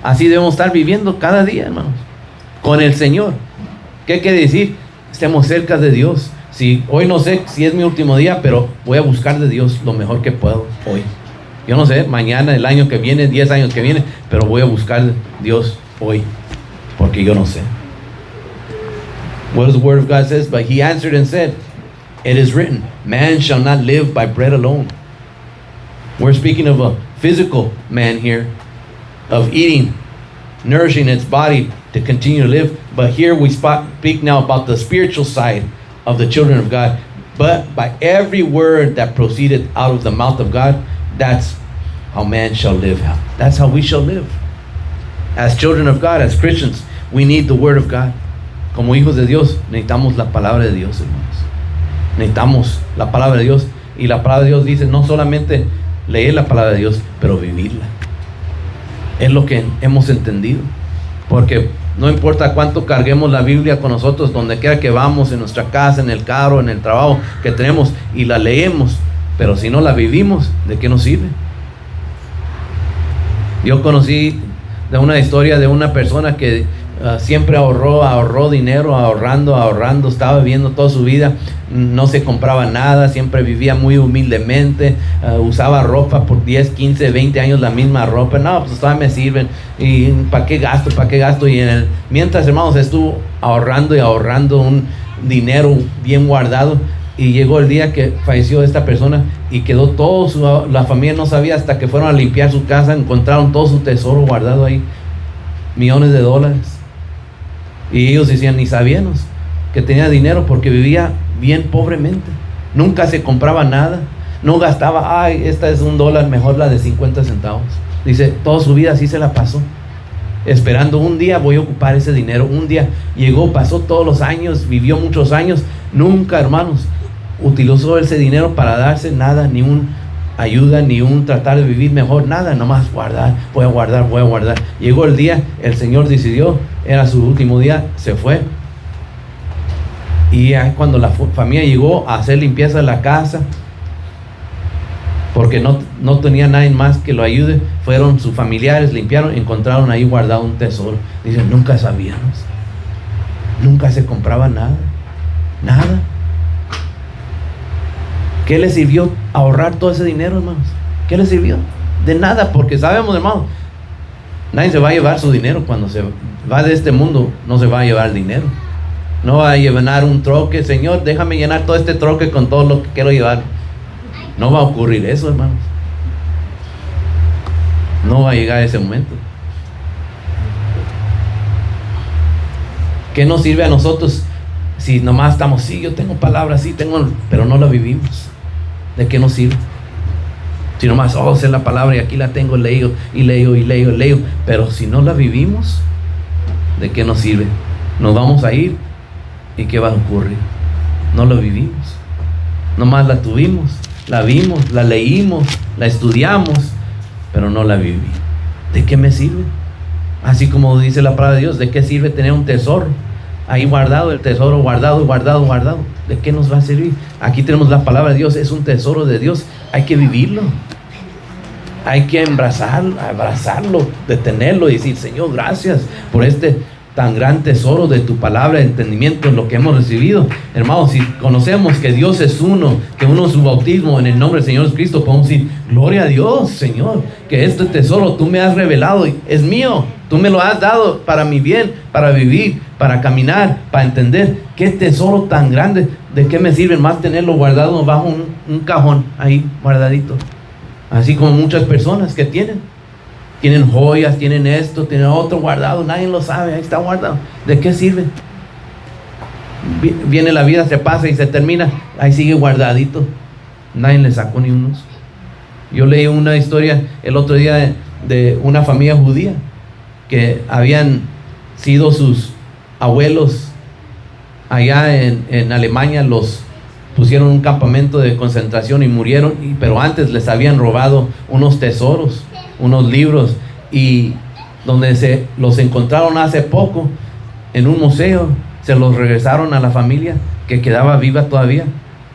Speaker 1: Así debemos estar viviendo cada día, hermanos, con el Señor. ¿Qué quiere decir? Estemos cerca de Dios. Si hoy no sé si es mi último día, pero voy a buscar de Dios lo mejor que puedo hoy. Yo no sé, mañana, el año que viene, 10 años que viene, pero voy a buscar de Dios hoy, porque yo no sé. What does the word of God says? But he answered and said, it is written, man shall not live by bread alone. We're speaking of a physical man here, of eating, nourishing its body to continue to live. But here we speak now about the spiritual side of the children of God. But by every word that proceeded out of the mouth of God, that's how man shall live. That's how we shall live. As children of God, as Christians, we need the word of God. Como hijos de Dios, necesitamos la palabra de Dios, hermanos. Necesitamos la palabra de Dios. Y la palabra de Dios dice, no solamente leer la palabra de Dios, pero vivirla. Es lo que hemos entendido. Porque no importa cuánto carguemos la Biblia con nosotros, donde quiera que vamos, en nuestra casa, en el carro, en el trabajo que tenemos, y la leemos, pero si no la vivimos, ¿de qué nos sirve? Yo conocí de una historia de una persona que siempre ahorró dinero, ahorrando, estaba viviendo toda su vida, no se compraba nada, siempre vivía muy humildemente, usaba ropa por 10, 15, 20 años la misma ropa. No, pues todavía me sirven, y ¿para qué gasto? Y mientras, hermanos, estuvo ahorrando un dinero bien guardado, y llegó el día que falleció esta persona y quedó la familia no sabía, hasta que fueron a limpiar su casa, encontraron todo su tesoro guardado ahí, millones de dólares. Y ellos decían, ni sabíamos que tenía dinero, porque vivía bien pobremente, nunca se compraba nada, no gastaba, esta es $1, mejor la de 50 centavos. Dice, toda su vida así se la pasó, esperando un día voy a ocupar ese dinero. Un día llegó, pasó todos los años, vivió muchos años, nunca, hermanos, utilizó ese dinero para darse nada, ni un ayuda, ni un tratar de vivir mejor, nada, nomás voy a guardar. Llegó el día, el Señor decidió, era su último día, se fue. Y cuando la familia llegó a hacer limpieza de la casa, porque no tenía nadie más que lo ayude, fueron sus familiares, limpiaron, encontraron ahí guardado un tesoro. Dicen, nunca sabíamos, nunca se compraba nada. ¿Qué le sirvió ahorrar todo ese dinero, hermanos? ¿Qué le sirvió? De nada, porque sabemos, hermanos, nadie se va a llevar su dinero cuando se va de este mundo. No se va a llevar el dinero. No va a llenar un troque. Señor, déjame llenar todo este troque con todo lo que quiero llevar. No va a ocurrir eso, hermanos. No va a llegar ese momento. ¿Qué nos sirve a nosotros si nomás estamos, sí, yo tengo palabras, sí, tengo, pero no la vivimos? ¿De qué nos sirve? Si nomás, sé la palabra y aquí la tengo, leo, pero si no la vivimos, ¿de qué nos sirve? Nos vamos a ir y ¿qué va a ocurrir? No la vivimos. Nomás la tuvimos, la vimos, la leímos, la estudiamos, pero no la viví. ¿De qué me sirve? Así como dice la palabra de Dios, ¿de qué sirve tener un tesoro ahí guardado, el tesoro guardado? ¿De qué nos va a servir? Aquí tenemos la palabra de Dios, es un tesoro de Dios. Hay que vivirlo. Hay que abrazarlo, detenerlo y decir, Señor, gracias por este tan gran tesoro de tu palabra, de entendimiento en lo que hemos recibido. Hermanos, si conocemos que Dios es uno, que uno es su bautismo en el nombre del Señor Cristo, podemos decir, gloria a Dios, Señor, que este tesoro tú me has revelado, es mío, tú me lo has dado para mi bien, para vivir, para caminar, para entender. Qué tesoro tan grande. ¿De qué me sirve más tenerlo guardado bajo un cajón ahí guardadito? Así como muchas personas que tienen joyas, tienen esto, tienen otro guardado, nadie lo sabe, ahí está guardado. ¿De qué sirve? Viene la vida, se pasa y se termina, ahí sigue guardadito, nadie le sacó ni unos. Yo leí una historia el otro día de una familia judía que habían sido sus abuelos allá en Alemania, los pusieron en un campamento de concentración y murieron, pero antes les habían robado unos tesoros, unos libros, y donde se los encontraron hace poco en un museo, se los regresaron a la familia que quedaba viva todavía.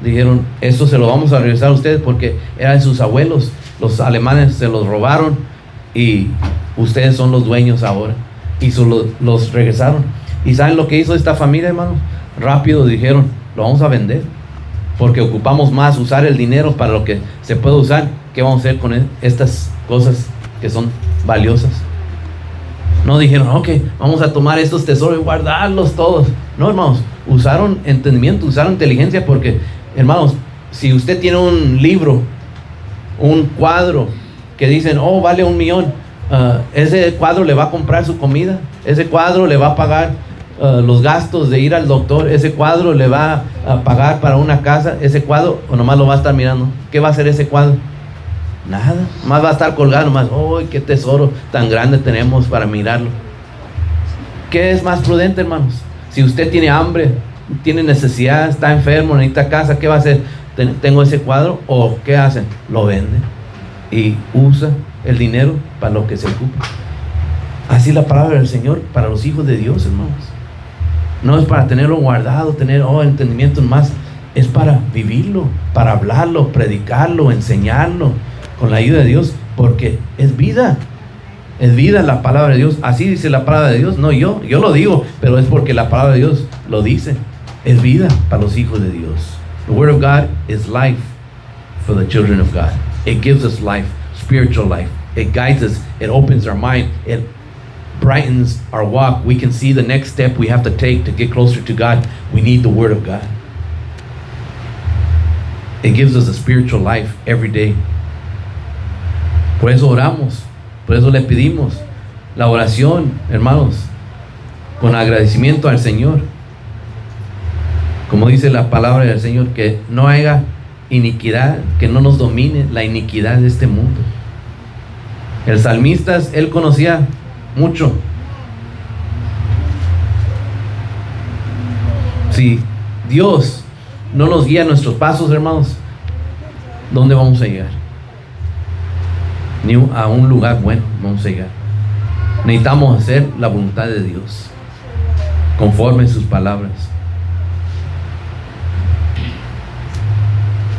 Speaker 1: Dijeron, eso se lo vamos a regresar a ustedes porque era de sus abuelos, los alemanes se los robaron y ustedes son los dueños ahora. Y los regresaron. ¿Y saben lo que hizo esta familia, hermanos? Rápido dijeron, lo vamos a vender porque ocupamos más usar el dinero para lo que se puede usar. ¿Qué vamos a hacer con estas cosas que son valiosas? No dijeron, ok, vamos a tomar estos tesoros y guardarlos todos. No, hermanos, usaron entendimiento, usaron inteligencia, porque, hermanos, si usted tiene un libro, un cuadro que dicen, vale $1 millón, ese cuadro le va a comprar su comida, ese cuadro le va a pagar los gastos de ir al doctor, ese cuadro le va a pagar para una casa, ese cuadro, o nomás lo va a estar mirando. ¿Qué va a hacer ese cuadro? Nada, más va a estar colgado nomás. Qué tesoro tan grande tenemos para mirarlo. ¿Qué es más prudente, hermanos? Si usted tiene hambre, tiene necesidad, está enfermo, necesita casa, ¿qué va a hacer? ¿Tengo ese cuadro? ¿O qué hacen? Lo venden y usa el dinero para lo que se ocupa. Así la palabra del Señor para los hijos de Dios, hermanos. No es para tenerlo guardado, tener entendimiento más. Es para vivirlo, para hablarlo, predicarlo, enseñarlo con la ayuda de Dios, porque es vida. Es vida la palabra de Dios. Así dice la palabra de Dios. No yo lo digo, pero es porque la palabra de Dios lo dice. Es vida para los hijos de Dios. The word of God is life for the children of God. It gives us life, spiritual life. It guides us. It opens our mind. It brightens our walk. We can see the next step we have to take to get closer to God. We need the word of God. It gives us a spiritual life every day. Por eso oramos, por eso le pedimos la oración, hermanos, con agradecimiento al Señor. Como dice la palabra del Señor, que no haya iniquidad, que no nos domine la iniquidad de este mundo. El salmista, él conocía mucho. Si Dios no nos guía nuestros pasos, hermanos, ¿dónde vamos a llegar? Ni a un lugar bueno vamos a llegar. Necesitamos hacer la voluntad de Dios conforme a sus palabras.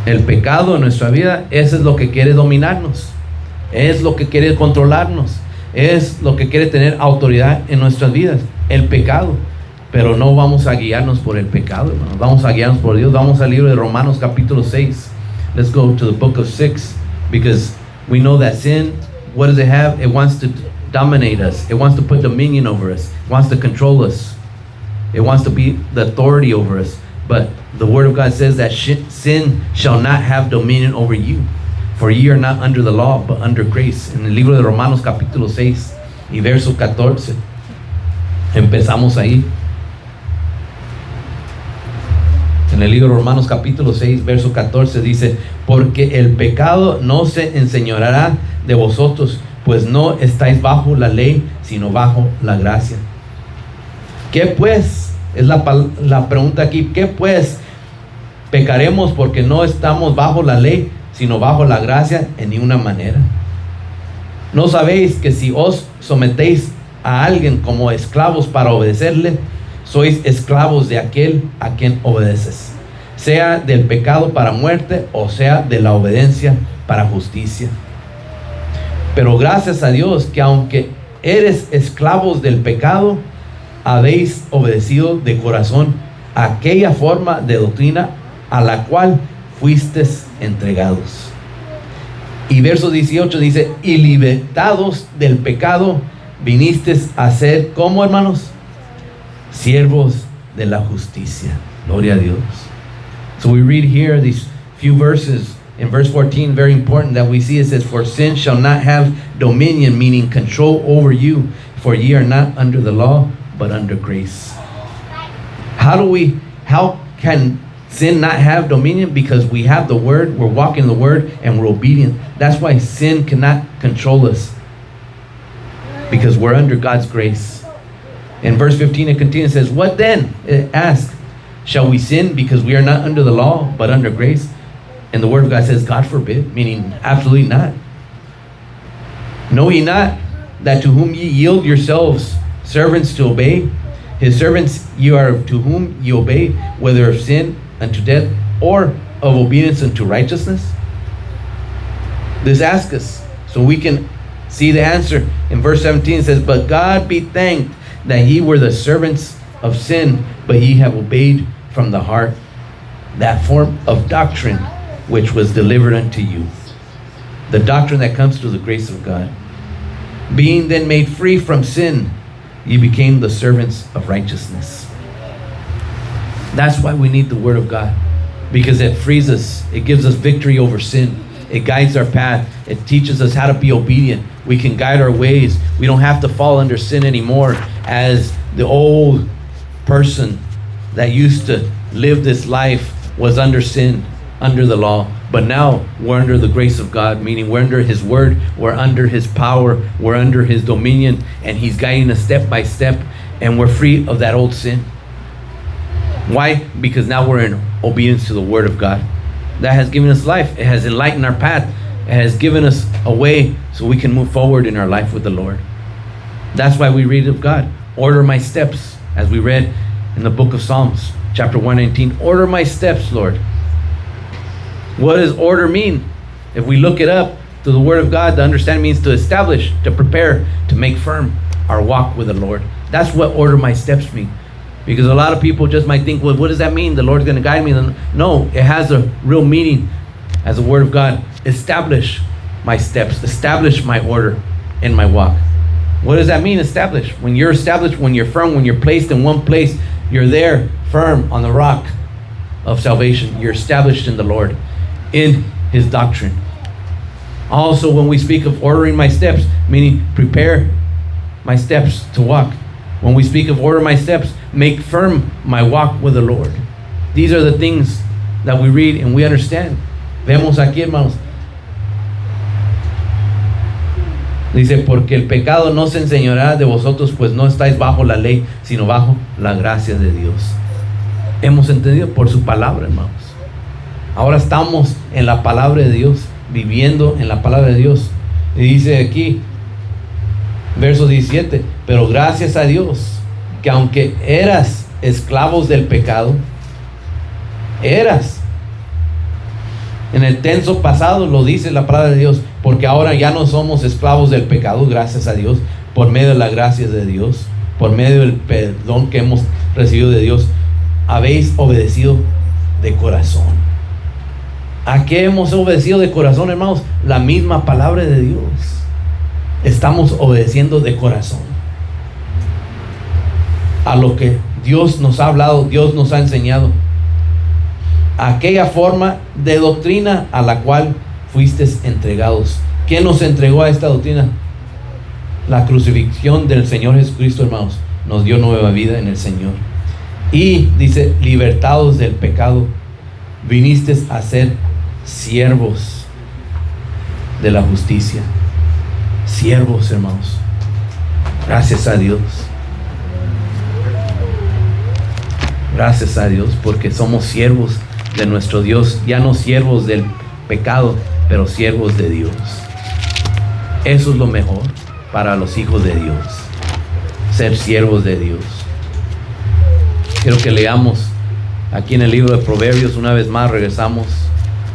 Speaker 1: El pecado en nuestra vida, eso es lo que quiere dominarnos, es lo que quiere controlarnos, es lo que quiere tener autoridad en nuestras vidas, el pecado. Pero no vamos a guiarnos por el pecado, hermanos. Vamos a guiarnos por Dios. Vamos al libro de Romanos capítulo 6. Let's go to the book of 6, because we know that sin, what does it have? It wants to dominate us. It wants to put dominion over us. It wants to control us. It wants to be the authority over us. But the word of God says that sin shall not have dominion over you. For ye are not under the law, but under grace. En el libro de Romanos capítulo 6 y verso 14. Empezamos ahí. En el libro de Romanos capítulo 6, verso 14 dice: porque el pecado no se enseñoreará de vosotros, pues no estáis bajo la ley, sino bajo la gracia. ¿Qué pues? Es la pregunta aquí. ¿Qué pues? ¿Pecaremos porque no estamos bajo la ley, sino bajo la gracia? En ninguna manera. ¿No sabéis que si os sometéis a alguien como esclavos para obedecerle, sois esclavos de aquel a quien obedeces, sea del pecado para muerte o sea de la obediencia para justicia? Pero gracias a Dios que aunque eres esclavos del pecado, habéis obedecido de corazón aquella forma de doctrina a la cual fuisteis entregados. Y verso 18 dice: y libertados del pecado, vinisteis a ser, ¿cómo, hermanos? Siervos de la justicia. Gloria a Dios. So we read here these few verses. In verse 14, very important that we see, it says, for sin shall not have dominion, meaning control over you, for ye are not under the law, but under grace. How can sin not have dominion? Because we have the word, we're walking the word, and we're obedient. That's why sin cannot control us, because we're under God's grace. In verse 15 it continues, it says, what then? It asks, shall we sin because we are not under the law, but under grace? And the word of God says, God forbid, meaning absolutely not. Know ye not that to whom ye yield yourselves servants to obey, his servants you are, to whom ye obey, whether of sin unto death or of obedience unto righteousness? This asks us so we can see the answer. In verse 17 it says, but God be thanked that ye were the servants of sin, but ye have obeyed from the heart that form of doctrine which was delivered unto you. The doctrine that comes through the grace of God. Being then made free from sin, ye became the servants of righteousness. That's why we need the word of God, because it frees us. It gives us victory over sin. It guides our path. It teaches us how to be obedient. We can guide our ways. We don't have to fall under sin anymore as the old person that used to live this life was under sin, under the law. But now we're under the grace of God, meaning we're under his word, we're under his power, we're under his dominion, and he's guiding us step by step, and we're free of that old sin. Why? Because now we're in obedience to the word of God. That has given us life. It has enlightened our path. It has given us a way so we can move forward in our life with the Lord. That's why we read of God. Order my steps, as we read in the book of Psalms, chapter 119. Order my steps, Lord. What does order mean? If we look it up to the word of God, the understanding means to establish, to prepare, to make firm our walk with the Lord. That's what order my steps mean. Because a lot of people just might think, well, what does that mean? The Lord's going to guide me. No, it has a real meaning as the word of God. Establish my steps. Establish my order in my walk. What does that mean, establish? When you're established, when you're firm, when you're placed in one place, you're there firm on the rock of salvation. You're established in the Lord, in his doctrine. Also, when we speak of ordering my steps, meaning prepare my steps to walk. When we speak of order my steps, make firm my walk with the Lord. These are the things that we read and we understand. Vemos aquí, hermanos. Dice, porque el pecado no se enseñoreará de vosotros, pues no estáis bajo la ley, sino bajo la gracia de Dios. Hemos entendido por su palabra, hermanos. Ahora estamos en la palabra de Dios, viviendo en la palabra de Dios. Y dice aquí, verso 17, pero gracias a Dios, que aunque eras esclavos del pecado, eras. En el tenso pasado lo dice la palabra de Dios, porque ahora ya no somos esclavos del pecado, gracias a Dios, por medio de la gracia de Dios, por medio del perdón que hemos recibido de Dios, habéis obedecido de corazón. ¿A qué hemos obedecido de corazón, hermanos? La misma palabra de Dios. Estamos obedeciendo de corazón a lo que Dios nos ha hablado, Dios nos ha enseñado. Aquella forma de doctrina a la cual fuisteis entregados. ¿Quién nos entregó a esta doctrina? La crucifixión del Señor Jesucristo, hermanos. Nos dio nueva vida en el Señor. Y dice, libertados del pecado, vinisteis a ser siervos de la justicia. Siervos, hermanos. Gracias a Dios. Gracias a Dios, porque somos siervos de nuestro Dios. Ya no siervos del pecado, pero siervos de Dios. Eso es lo mejor para los hijos de Dios, ser siervos de Dios. Quiero que leamos aquí en el libro de Proverbios, una vez más regresamos,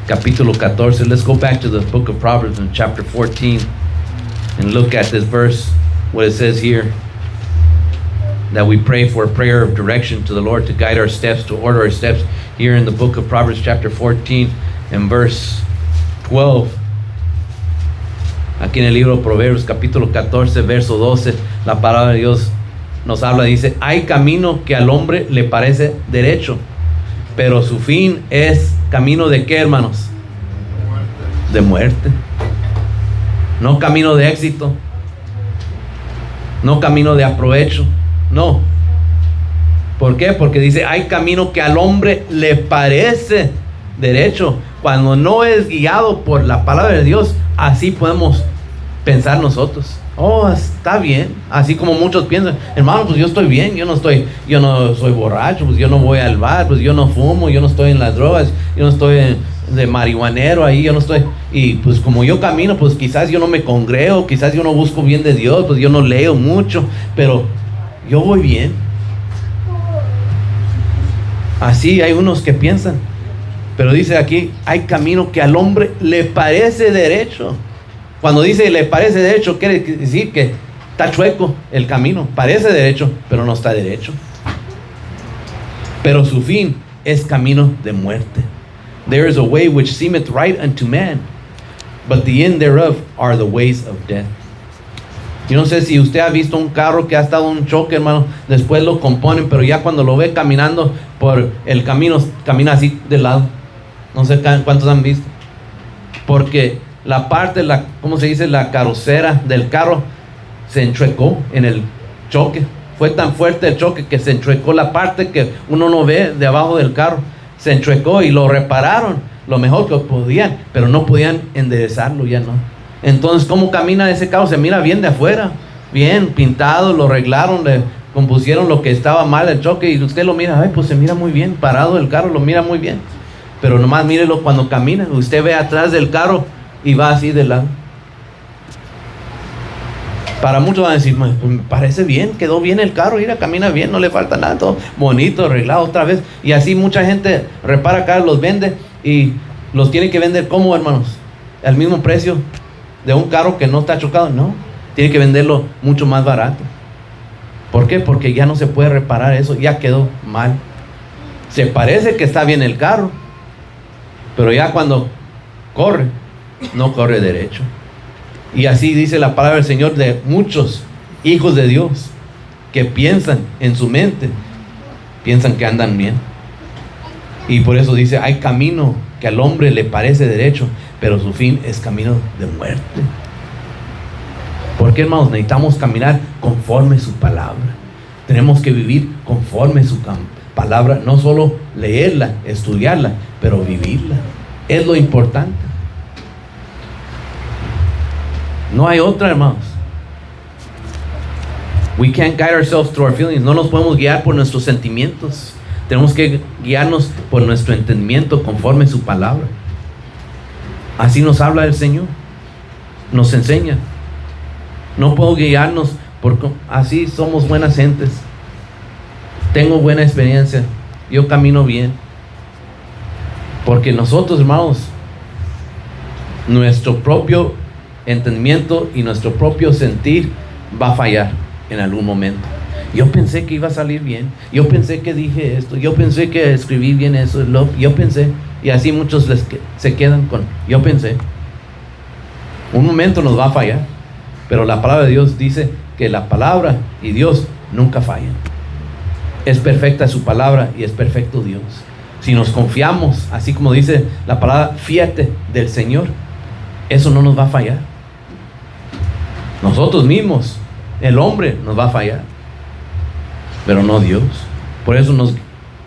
Speaker 1: capítulo 14. Let's go back to the book of Proverbs in chapter 14 and look at this verse, what it says here, that we pray for a prayer of direction to the Lord to guide our steps, to order our steps. Here in the book of Proverbs chapter 14 and verse 12. Aquí en el libro de Proverbios capítulo 14 verso 12, la palabra de Dios nos habla, dice: hay camino que al hombre le parece derecho, pero su fin es camino de ¿qué, hermanos? De muerte. No camino de éxito, no camino de aprovecho, no. ¿Por qué? Porque dice, hay camino que al hombre le parece derecho. Cuando no es guiado por la palabra de Dios, así podemos pensar nosotros. Oh, está bien. Así como muchos piensan, hermano, pues yo estoy bien, yo no soy borracho, pues yo no voy al bar, pues yo no fumo, yo no estoy en las drogas, yo no estoy de marihuanero ahí, yo no estoy. Y pues como yo camino, pues quizás yo no me congrego, quizás yo no busco bien de Dios, pues yo no leo mucho, pero yo voy bien. Así hay unos que piensan. Pero dice aquí, hay camino que al hombre le parece derecho. Cuando dice le parece derecho, quiere decir que está chueco el camino. Parece derecho, pero no está derecho. Pero su fin es camino de muerte. There is a way which seemeth right unto man, but the end thereof are the ways of death. Yo no sé si usted ha visto un carro que ha estado en un choque, hermano, después lo componen, pero ya cuando lo ve caminando por el camino, camina así de lado. No sé cuántos han visto. Porque la parte, ¿cómo se dice? La carrocera del carro se enchuecó en el choque. Fue tan fuerte el choque que se enchuecó la parte que uno no ve de abajo del carro. Se enchuecó y lo repararon lo mejor que podían, pero no podían enderezarlo, ya no. Entonces, ¿cómo camina ese carro? Se mira bien de afuera, bien pintado, lo arreglaron, le compusieron lo que estaba mal el choque y usted lo mira, ay, pues se mira muy bien, parado el carro, lo mira muy bien. Pero nomás mírelo cuando camina, usted ve atrás del carro y va así de lado. Para muchos van a decir, me parece bien, quedó bien el carro, mira, camina bien, no le falta nada, todo bonito, arreglado otra vez. Y así mucha gente repara carros, los vende y los tiene que vender como, hermanos, al mismo precio de un carro que no está chocado. No, tiene que venderlo mucho más barato. ¿Por qué? Porque ya no se puede reparar eso, ya quedó mal. Se parece que está bien el carro, pero ya cuando corre, no corre derecho. Y así dice la palabra del Señor de muchos hijos de Dios que piensan en su mente, piensan que andan bien. Y por eso dice, hay camino que al hombre le parece derecho, pero su fin es camino de muerte. ¿Por qué, hermanos? Necesitamos caminar conforme su palabra. Tenemos que vivir conforme su palabra, no solo leerla, estudiarla, pero vivirla. Es lo importante. No hay otra, hermanos. We can't guide ourselves through our feelings. No nos podemos guiar por nuestros sentimientos. Tenemos que guiarnos por nuestro entendimiento conforme su palabra. Así nos habla el Señor, nos enseña. No puedo guiarnos porque así somos buenas gentes. Tengo buena experiencia, yo camino bien. Porque nosotros, hermanos, nuestro propio entendimiento y nuestro propio sentir va a fallar en algún momento. Yo pensé que iba a salir bien. Yo pensé que dije esto. Yo pensé que escribí bien eso. Yo pensé. Y así muchos se quedan con yo pensé. Un momento nos va a fallar. Pero la palabra de Dios dice que la palabra y Dios nunca fallan. Es perfecta su palabra y es perfecto Dios. Si nos confiamos, así como dice la palabra, fíate del Señor, eso no nos va a fallar. Nosotros mismos, el hombre nos va a fallar, pero no Dios. Por eso nos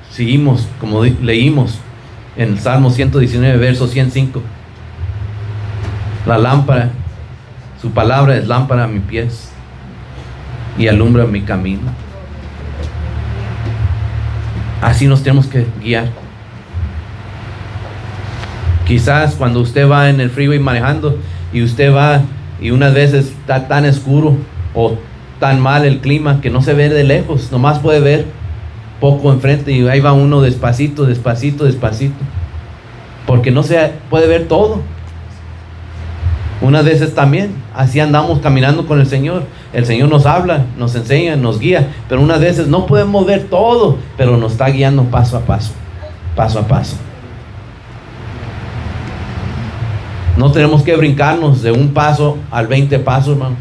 Speaker 1: seguimos, como leímos en el Salmo 119, verso 105. La lámpara, su palabra es lámpara a mis pies y alumbra mi camino. Así nos tenemos que guiar. Quizás cuando usted va en el freeway manejando y usted va y unas veces está tan oscuro o tan mal el clima que no se ve de lejos, nomás puede ver poco enfrente y ahí va uno despacito, despacito, despacito, porque no se puede ver todo. Unas veces también así andamos caminando con el Señor. El Señor nos habla, nos enseña, nos guía, pero unas veces no podemos ver todo, pero nos está guiando paso a paso, paso a paso. No tenemos que brincarnos de un paso al 20 pasos, hermano.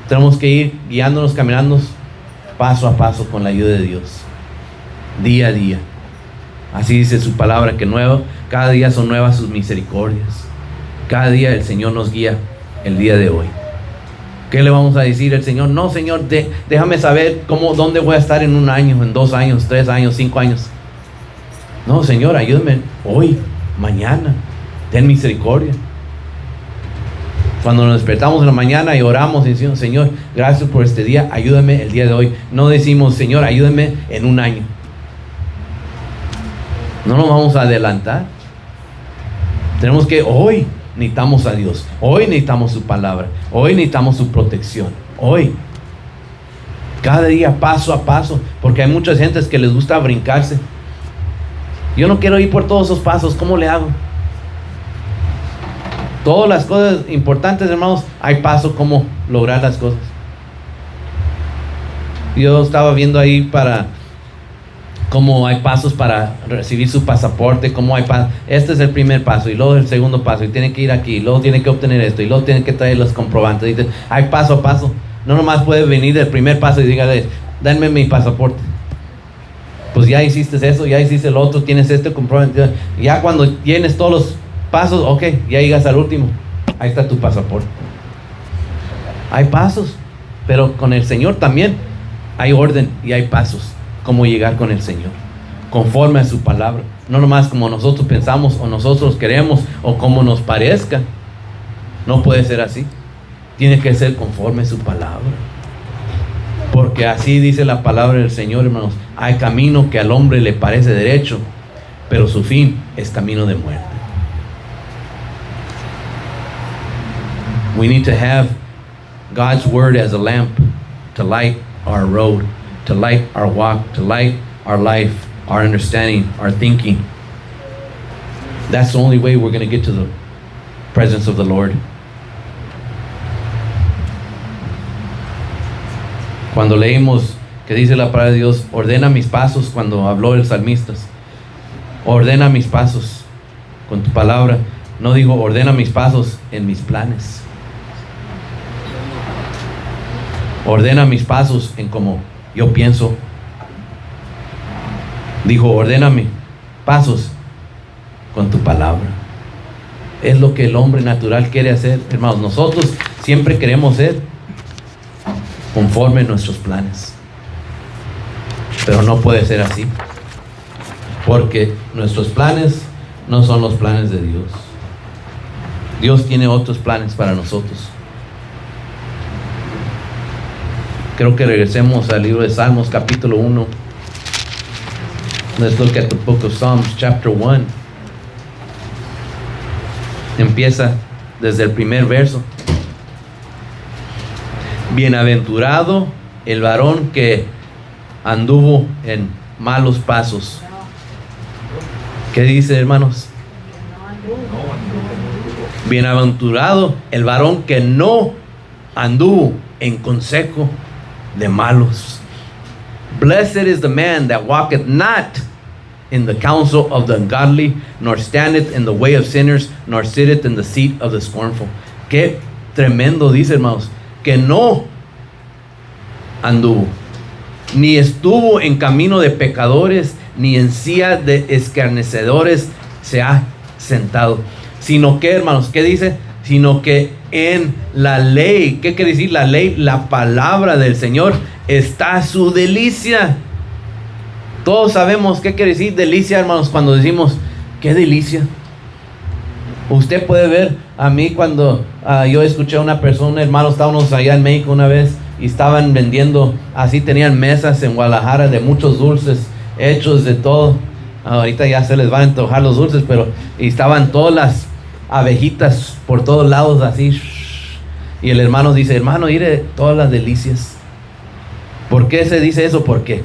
Speaker 1: Tenemos que ir guiándonos, caminando paso a paso con la ayuda de Dios, día a día. Así dice su palabra, que cada día son nuevas sus misericordias. Cada día el Señor nos guía el día de hoy. ¿Qué le vamos a decir al Señor? No, Señor, déjame saber dónde voy a estar en 1 año, en 2 años, 3 años, 5 años. No, Señor, ayúdame hoy, mañana. Ten misericordia. Cuando nos despertamos en la mañana y oramos y decimos, Señor, gracias por este día, ayúdame el día de hoy. No decimos, Señor, ayúdame en 1 año. No nos vamos a adelantar. Tenemos que hoy necesitamos a Dios. Hoy necesitamos su palabra. Hoy necesitamos su protección. Hoy. Cada día, paso a paso. Porque hay muchas gentes que les gusta brincarse. Yo no quiero ir por todos esos pasos. ¿Cómo le hago? Todas las cosas importantes, hermanos, hay paso cómo lograr las cosas. Yo estaba viendo ahí cómo hay pasos para recibir su pasaporte, cómo hay pasos. Este es el primer paso y luego el segundo paso y tiene que ir aquí, y luego tiene que obtener esto y luego tiene que traer los comprobantes. Y hay paso a paso. No nomás puede venir del primer paso y diga, denme mi pasaporte. Pues ya hiciste eso, ya hiciste el otro, tienes este comprobante. Ya cuando llenes todos los pasos, ok, ya llegas al último. Ahí está tu pasaporte. Hay pasos, pero con el Señor también hay orden y hay pasos. Cómo llegar con el Señor, conforme a su palabra. No nomás como nosotros pensamos o nosotros queremos o como nos parezca. No puede ser así. Tiene que ser conforme a su palabra. Porque así dice la palabra del Señor, hermanos. Hay camino que al hombre le parece derecho, pero su fin es camino de muerte. We need to have God's word as a lamp to light our road, to light our walk, to light our life, our understanding, our thinking. That's the only way we're going to get to the presence of the Lord. Cuando leímos que dice la palabra de Dios, ordena mis pasos, cuando habló el salmista, ordena mis pasos con tu palabra. No digo ordena mis pasos en mis planes. Ordena mis pasos en como yo pienso. Dijo, ordena mis pasos con tu palabra. Es lo que el hombre natural quiere hacer, hermanos. Nosotros siempre queremos ser conforme a nuestros planes, pero no puede ser así, porque nuestros planes no son los planes de Dios. Dios tiene otros planes para nosotros. Creo que regresemos al libro de Salmos, capítulo 1. Let's look at the book of Psalms, chapter 1. Empieza desde el primer verso. Bienaventurado el varón que anduvo en malos pasos. ¿Qué dice, hermanos? Bienaventurado el varón que no anduvo en consejo de malos. Blessed is the man that walketh not in the counsel of the ungodly, nor standeth in the way of sinners, nor sitteth in the seat of the scornful. Qué tremendo dice, hermanos, que no anduvo, ni estuvo en camino de pecadores, ni en silla de escarnecedores se ha sentado, sino que, hermanos, ¿qué dice? Sino que en la ley, ¿qué quiere decir la ley? La palabra del Señor está su delicia. Todos sabemos qué quiere decir delicia, hermanos, cuando decimos, qué delicia. Usted puede ver a mí cuando yo escuché a una persona, hermanos, estábamos allá en México una vez y estaban vendiendo, así tenían mesas en Guadalajara de muchos dulces, hechos de todo. Ahorita ya se les van a antojar los dulces, pero y estaban todas las abejitas por todos lados así. Y el hermano dice, hermano, mire todas las delicias. ¿Por qué se dice eso? Porque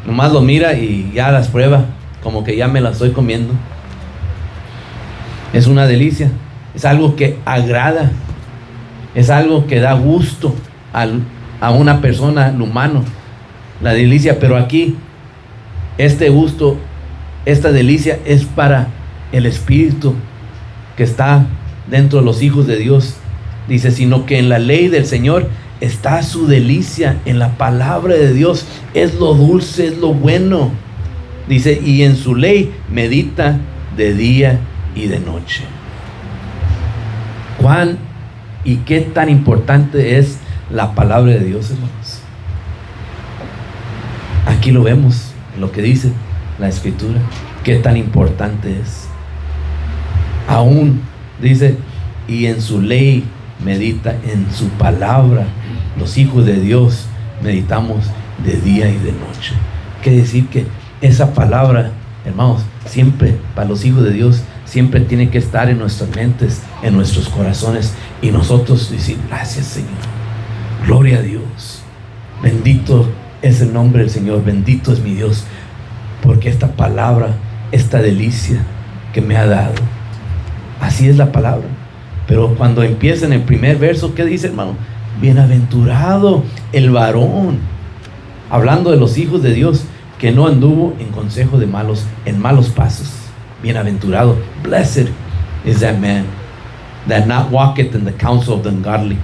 Speaker 1: nomás lo mira y ya las prueba, como que ya me las estoy comiendo. Es una delicia, es algo que agrada, es algo que da gusto a una persona, al humano, la delicia. Pero aquí, este gusto, esta delicia es para el Espíritu que está dentro de los hijos de Dios. Dice, sino que en la ley del Señor está su delicia, en la palabra de Dios es lo dulce, es lo bueno. Dice, y en su ley medita de día y de noche. ¿Cuán y qué tan importante es la palabra de Dios, hermanos? Aquí lo vemos, lo que dice la Escritura, qué tan importante es. Aún dice, y en su ley medita, en su palabra. Los hijos de Dios meditamos de día y de noche. Quiere decir que esa palabra, hermanos, siempre para los hijos de Dios, siempre tiene que estar en nuestras mentes, en nuestros corazones, y nosotros decir, gracias, Señor, gloria a Dios, bendito es el nombre del Señor, bendito es mi Dios, porque esta palabra, esta delicia que me ha dado. Así es la palabra. Pero cuando empieza en el primer verso, ¿qué dice, hermano? Bienaventurado el varón, hablando de los hijos de Dios, que no anduvo en consejo de malos, en malos pasos. Bienaventurado, blessed is that man that not walketh in the counsel of the ungodly.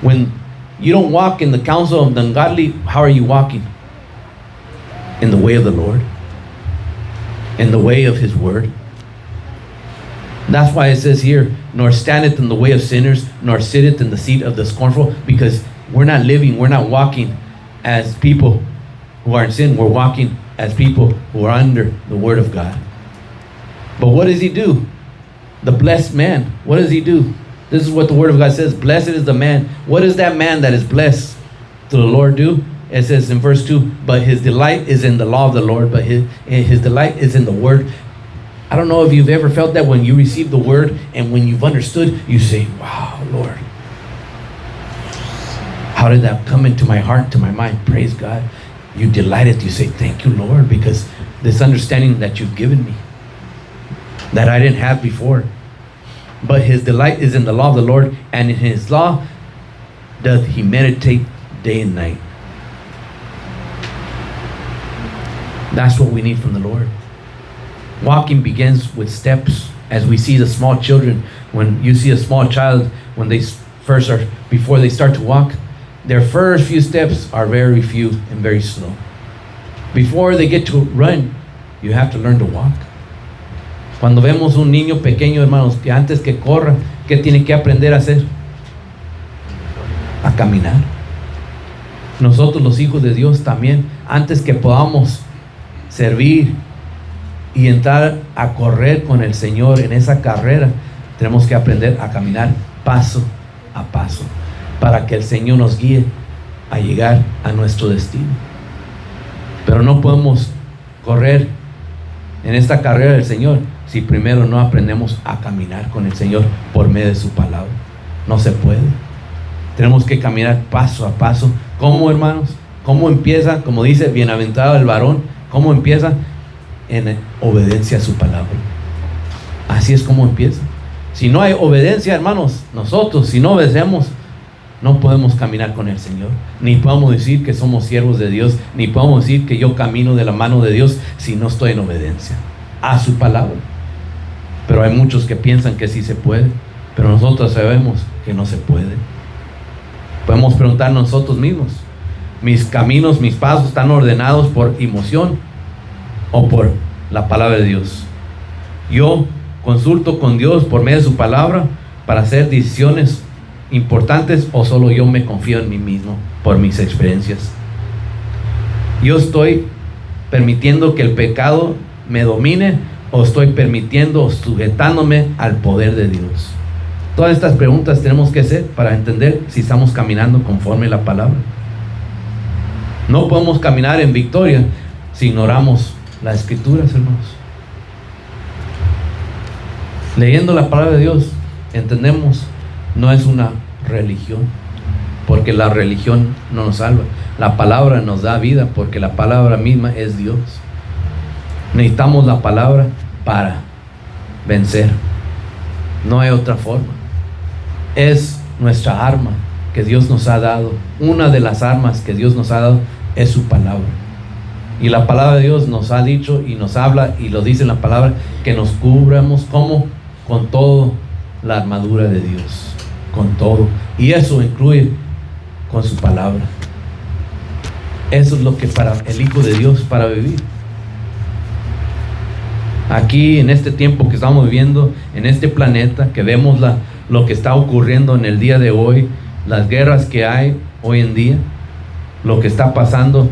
Speaker 1: When you don't walk in the counsel of the ungodly, how are you walking? In the way of the Lord, in the way of His word. That's why it says here, nor standeth in the way of sinners, nor sitteth in the seat of the scornful, because we're not living, we're not walking as people who are in sin. We're walking as people who are under the word of God. But what does he do? The blessed man, what does he do? This is what the word of God says, blessed is the man. What does that man that is blessed to the Lord do? It says in verse 2, but his delight is in the law of the Lord, but his delight is in the word. I don't know if you've ever felt that when you receive the word and when you've understood, you say, wow, Lord, how did that come into my heart, to my mind? Praise God. You delighted, you say, thank you, Lord, because this understanding that you've given me, that I didn't have before. But his delight is in the law of the Lord, and in his law doth he meditate day and night. That's what we need from the Lord. Walking begins with steps. As we see the small children, when you see a small child, when they first are, before they start to walk, their first few steps are very few and very slow. Before they get to run, you have to learn to walk. Cuando vemos un niño pequeño, hermanos, que antes que corra, ¿qué tiene que aprender a hacer? A caminar. Nosotros los hijos de Dios también, antes que podamos servir y entrar a correr con el Señor en esa carrera, tenemos que aprender a caminar paso a paso, para que el Señor nos guíe a llegar a nuestro destino. Pero no podemos correr en esta carrera del Señor si primero no aprendemos a caminar con el Señor por medio de su palabra. No se puede. Tenemos que caminar paso a paso. ¿Cómo, hermanos? ¿Cómo empieza? Como dice, bienaventurado el varón. ¿Cómo empieza? En obediencia a su palabra. Así es como empieza. Si no hay obediencia, hermanos, nosotros, si no obedecemos, no podemos caminar con el Señor, ni podemos decir que somos siervos de Dios, ni podemos decir que yo camino de la mano de Dios si no estoy en obediencia a su palabra. Pero hay muchos que piensan que sí se puede, pero nosotros sabemos que no se puede. Podemos preguntar nosotros mismos: mis caminos, mis pasos están ordenados por emoción o por la palabra de Dios. Yo consulto con Dios por medio de su palabra para hacer decisiones importantes, o solo yo me confío en mí mismo por mis experiencias. Yo estoy permitiendo que el pecado me domine, o estoy permitiendo, sujetándome al poder de Dios. Todas estas preguntas tenemos que hacer para entender si estamos caminando conforme a la palabra. No podemos caminar en victoria si ignoramos las escrituras, hermanos. Leyendo la palabra de Dios, entendemos, no es una religión, porque la religión no nos salva. La palabra nos da vida, porque la palabra misma es Dios. Necesitamos la palabra para vencer. No hay otra forma. Es nuestra arma que Dios nos ha dado. Una de las armas que Dios nos ha dado es su palabra. Y la palabra de Dios nos ha dicho y nos habla, y lo dice en la palabra, que nos cubramos como con todo la armadura de Dios, con todo. Y eso incluye con su palabra. Eso es lo que para el Hijo de Dios, para vivir aquí en este tiempo que estamos viviendo, en este planeta, que vemos lo que está ocurriendo en el día de hoy, las guerras que hay hoy en día, lo que está pasando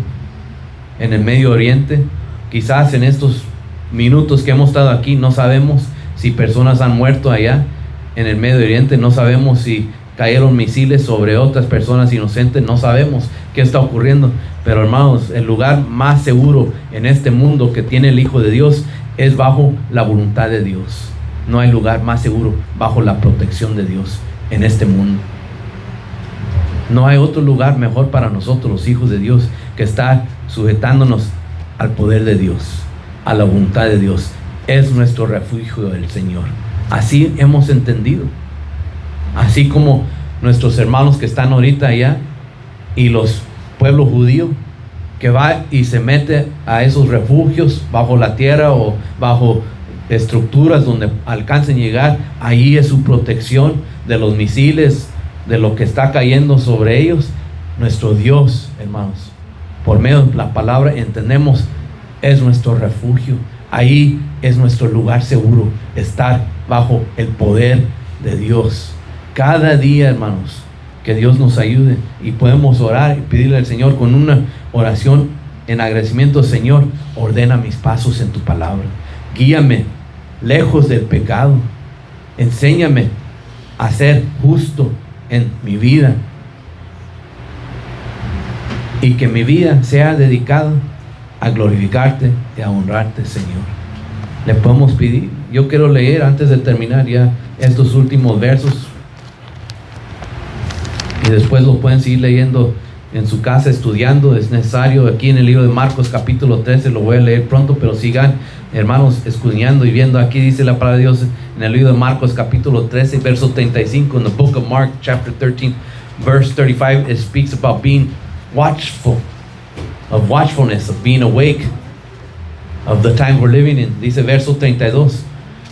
Speaker 1: en el Medio Oriente. Quizás en estos minutos que hemos estado aquí no sabemos si personas han muerto allá en el Medio Oriente, no sabemos si cayeron misiles sobre otras personas inocentes, no sabemos qué está ocurriendo. Pero hermanos, el lugar más seguro en este mundo que tiene el Hijo de Dios es bajo la voluntad de Dios. No hay lugar más seguro bajo la protección de Dios en este mundo. No hay otro lugar mejor para nosotros, los hijos de Dios, que estar sujetándonos al poder de Dios, a la voluntad de Dios. Es nuestro refugio el Señor. Así hemos entendido. Así como nuestros hermanos que están ahorita allá, y los pueblos judíos, que va y se mete a esos refugios bajo la tierra o bajo estructuras donde alcancen a llegar. Ahí es su protección de los misiles, de lo que está cayendo sobre ellos. Nuestro Dios, hermanos, por medio de la palabra entendemos, es nuestro refugio. Ahí es nuestro lugar seguro, estar bajo el poder de Dios. Cada día, hermanos, que Dios nos ayude, y podemos orar y pedirle al Señor con una oración en agradecimiento: Señor, ordena mis pasos en tu palabra, guíame lejos del pecado, enséñame a ser justo en mi vida, y que mi vida sea dedicada a glorificarte y a honrarte, Señor. Le podemos pedir. Yo quiero leer, antes de terminar ya, estos últimos versos, y después lo pueden seguir leyendo en su casa, estudiando. Es necesario. Aquí en el libro de Marcos capítulo 13, lo voy a leer pronto, pero sigan, hermanos, escudriñando y viendo. Aquí dice la palabra de Dios en el libro de Marcos capítulo 13, verso 35. In the book of Mark chapter 13 verse 35, it speaks about being watchful, of watchfulness, of being awake, of the time we're living in. Dice verso 32: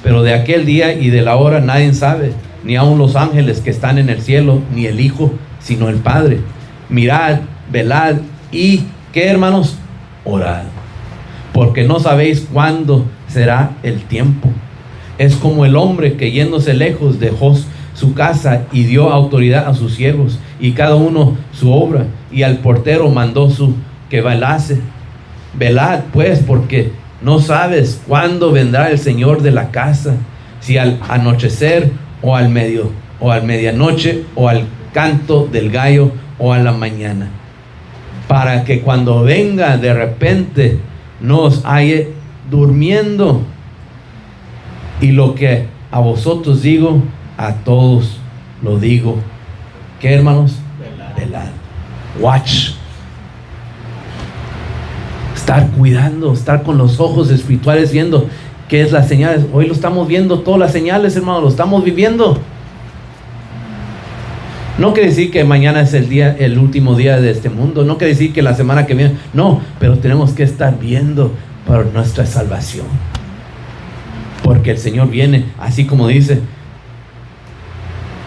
Speaker 1: pero de aquel día y de la hora nadie sabe, ni aun los ángeles que están en el cielo, ni el Hijo, sino el Padre. Mirad, velad, y ¿qué, hermanos? Orad, porque no sabéis cuándo será el tiempo. Es como el hombre que, yéndose lejos, dejó su casa y dio autoridad a sus siervos, y cada uno su obra, y al portero mandó que velase. Velad pues, porque no sabes cuándo vendrá el Señor de la casa, si al anochecer, o al medianoche, o al canto del gallo, o a la mañana, para que cuando venga de repente no os halle durmiendo. Y lo que a vosotros digo, a todos lo digo. ¿Qué, hermanos? Velad. Watch. Estar cuidando, estar con los ojos espirituales viendo qué es las señales. Hoy lo estamos viendo, todas las señales, hermanos, lo estamos viviendo. No quiere decir que mañana es el último día de este mundo. No quiere decir que la semana que viene. No, pero tenemos que estar viendo por nuestra salvación. Porque el Señor viene, así como dice,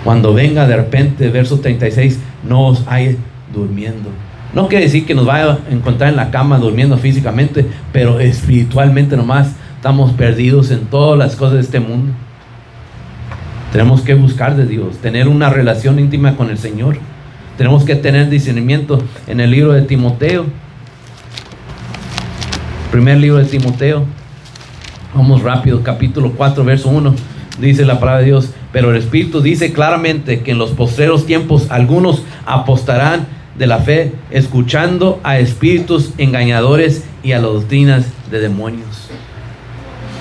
Speaker 1: cuando venga de repente, verso 36, no os hay durmiendo. No quiere decir que nos vaya a encontrar en la cama durmiendo físicamente, pero espiritualmente nomás estamos perdidos en todas las cosas de este mundo. Tenemos que buscar de Dios, tener una relación íntima con el Señor. Tenemos que tener discernimiento. En el libro de Timoteo, primer libro de Timoteo, vamos rápido, capítulo 4, verso 1, dice la palabra de Dios: pero el Espíritu dice claramente que en los postreros tiempos algunos apostarán de la fe, escuchando a espíritus engañadores y a las doctrinas de demonios.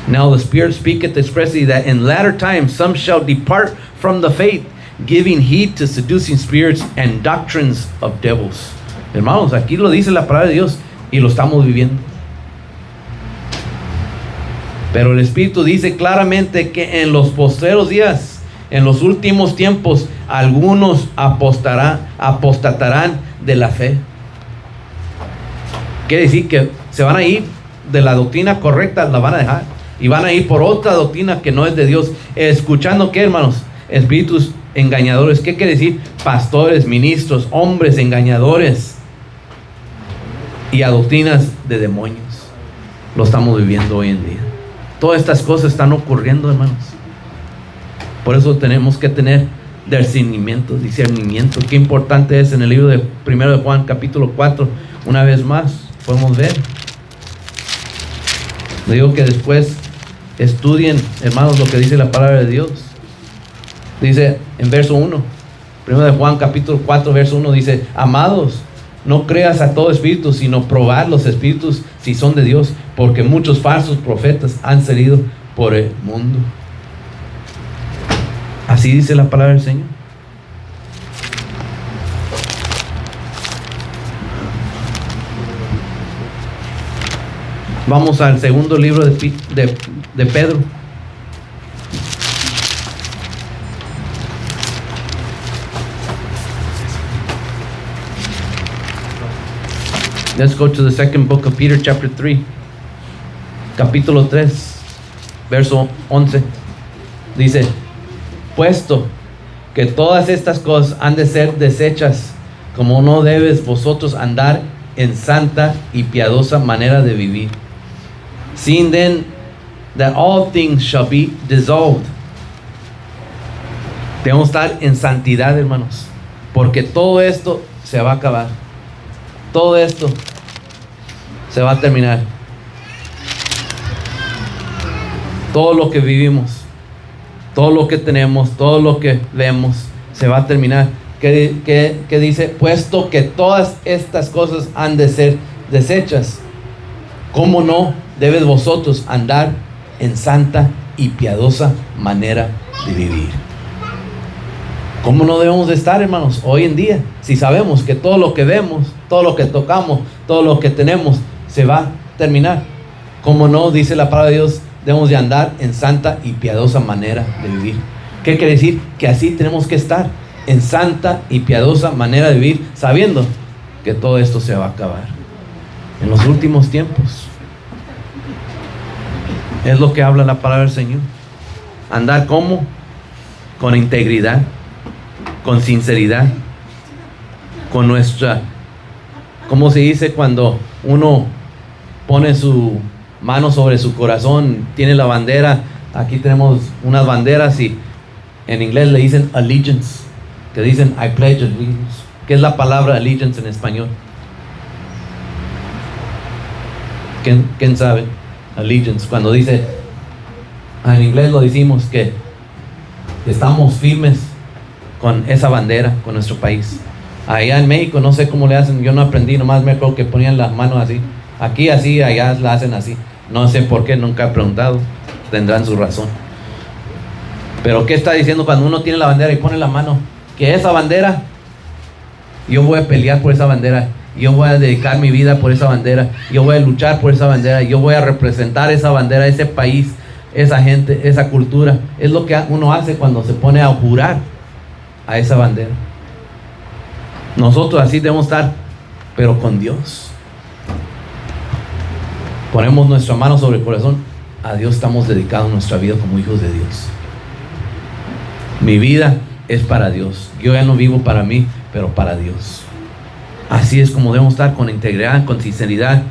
Speaker 1: Now the Spirit speaketh expressly that in latter times some shall depart from the faith, giving heed to seducing spirits and doctrines of devils. Hermanos, aquí lo dice la palabra de Dios y lo estamos viviendo. Pero el Espíritu dice claramente que en los postreros días, en los últimos tiempos, algunos apostatarán de la fe. Quiere decir que se van a ir de la doctrina correcta, la van a dejar, y van a ir por otra doctrina que no es de Dios, escuchando, ¿qué, hermanos? Espíritus engañadores. ¿Qué quiere decir? Pastores, ministros, hombres engañadores, y a doctrinas de demonios. Lo estamos viviendo hoy en día. Todas estas cosas están ocurriendo, hermanos. Por eso tenemos que tener discernimiento. Qué importante es. En el libro de 1 de Juan, capítulo 4, una vez más podemos ver. Le digo que después estudien, hermanos, lo que dice la palabra de Dios. Dice en verso 1, 1 de Juan, capítulo 4, verso 1, dice: amados, no creas a todo espíritu, sino probar los espíritus si son de Dios, porque muchos falsos profetas han salido por el mundo. Así dice la palabra del Señor. Vamos al segundo libro de Pedro. Let's go to the second book of Peter, chapter 3. Capítulo 3, verso 11. Dice: puesto que todas estas cosas han de ser deshechas, como no debes vosotros andar en santa y piadosa manera de vivir, seeing then that all things shall be dissolved. Debemos estar en santidad, hermanos, porque todo esto se va a acabar. Todo esto se va a terminar. Todo lo que vivimos, todo lo que tenemos, todo lo que vemos, se va a terminar. ¿Qué dice? Puesto que todas estas cosas han de ser deshechas, ¿cómo no debes vosotros andar en santa y piadosa manera de vivir? ¿Cómo no debemos de estar, hermanos, hoy en día? Si sabemos que todo lo que vemos, todo lo que tocamos, todo lo que tenemos, se va a terminar. ¿Cómo no, dice la palabra de Dios, debemos de andar en santa y piadosa manera de vivir? ¿Qué quiere decir? Que así tenemos que estar, en santa y piadosa manera de vivir, sabiendo que todo esto se va a acabar en los últimos tiempos. Es lo que habla la palabra del Señor. Andar como con integridad, con sinceridad, con nuestra, ¿cómo se dice? Cuando uno pone su mano sobre su corazón, tiene la bandera. Aquí tenemos unas banderas y en inglés le dicen allegiance, que dicen I pledge allegiance. ¿Qué es la palabra allegiance en español? ¿Quién sabe? Allegiance, cuando dice, en inglés lo decimos que estamos firmes con esa bandera, con nuestro país. Allá en México no sé cómo le hacen, yo no aprendí, nomás me acuerdo que ponían las manos así, aquí así, allá la hacen así, no sé por qué, nunca he preguntado, tendrán su razón. Pero ¿qué está diciendo cuando uno tiene la bandera y pone la mano? Que esa bandera, yo voy a pelear por esa bandera, yo voy a dedicar mi vida por esa bandera, yo voy a luchar por esa bandera, yo voy a representar esa bandera, ese país, esa gente, esa cultura. Es lo que uno hace cuando se pone a jurar a esa bandera. Nosotros así debemos estar, pero con Dios. Ponemos nuestra mano sobre el corazón. A Dios estamos dedicados nuestra vida como hijos de Dios. Mi vida es para Dios. Yo ya no vivo para mí, pero para Dios. Así es como debemos estar, con integridad, con sinceridad,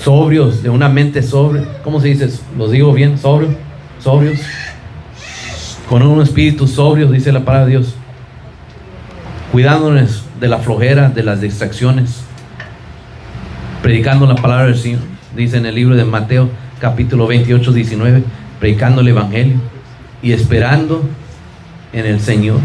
Speaker 1: sobrios, de una mente sobria. ¿Cómo se dice? ¿Los digo bien? Sobrios. Con un espíritu sobrio, dice la palabra de Dios. Cuidándonos de la flojera, de las distracciones. Predicando la palabra del Señor. Dice en el libro de Mateo, capítulo 28, 19. Predicando el Evangelio. Y esperando en el Señor.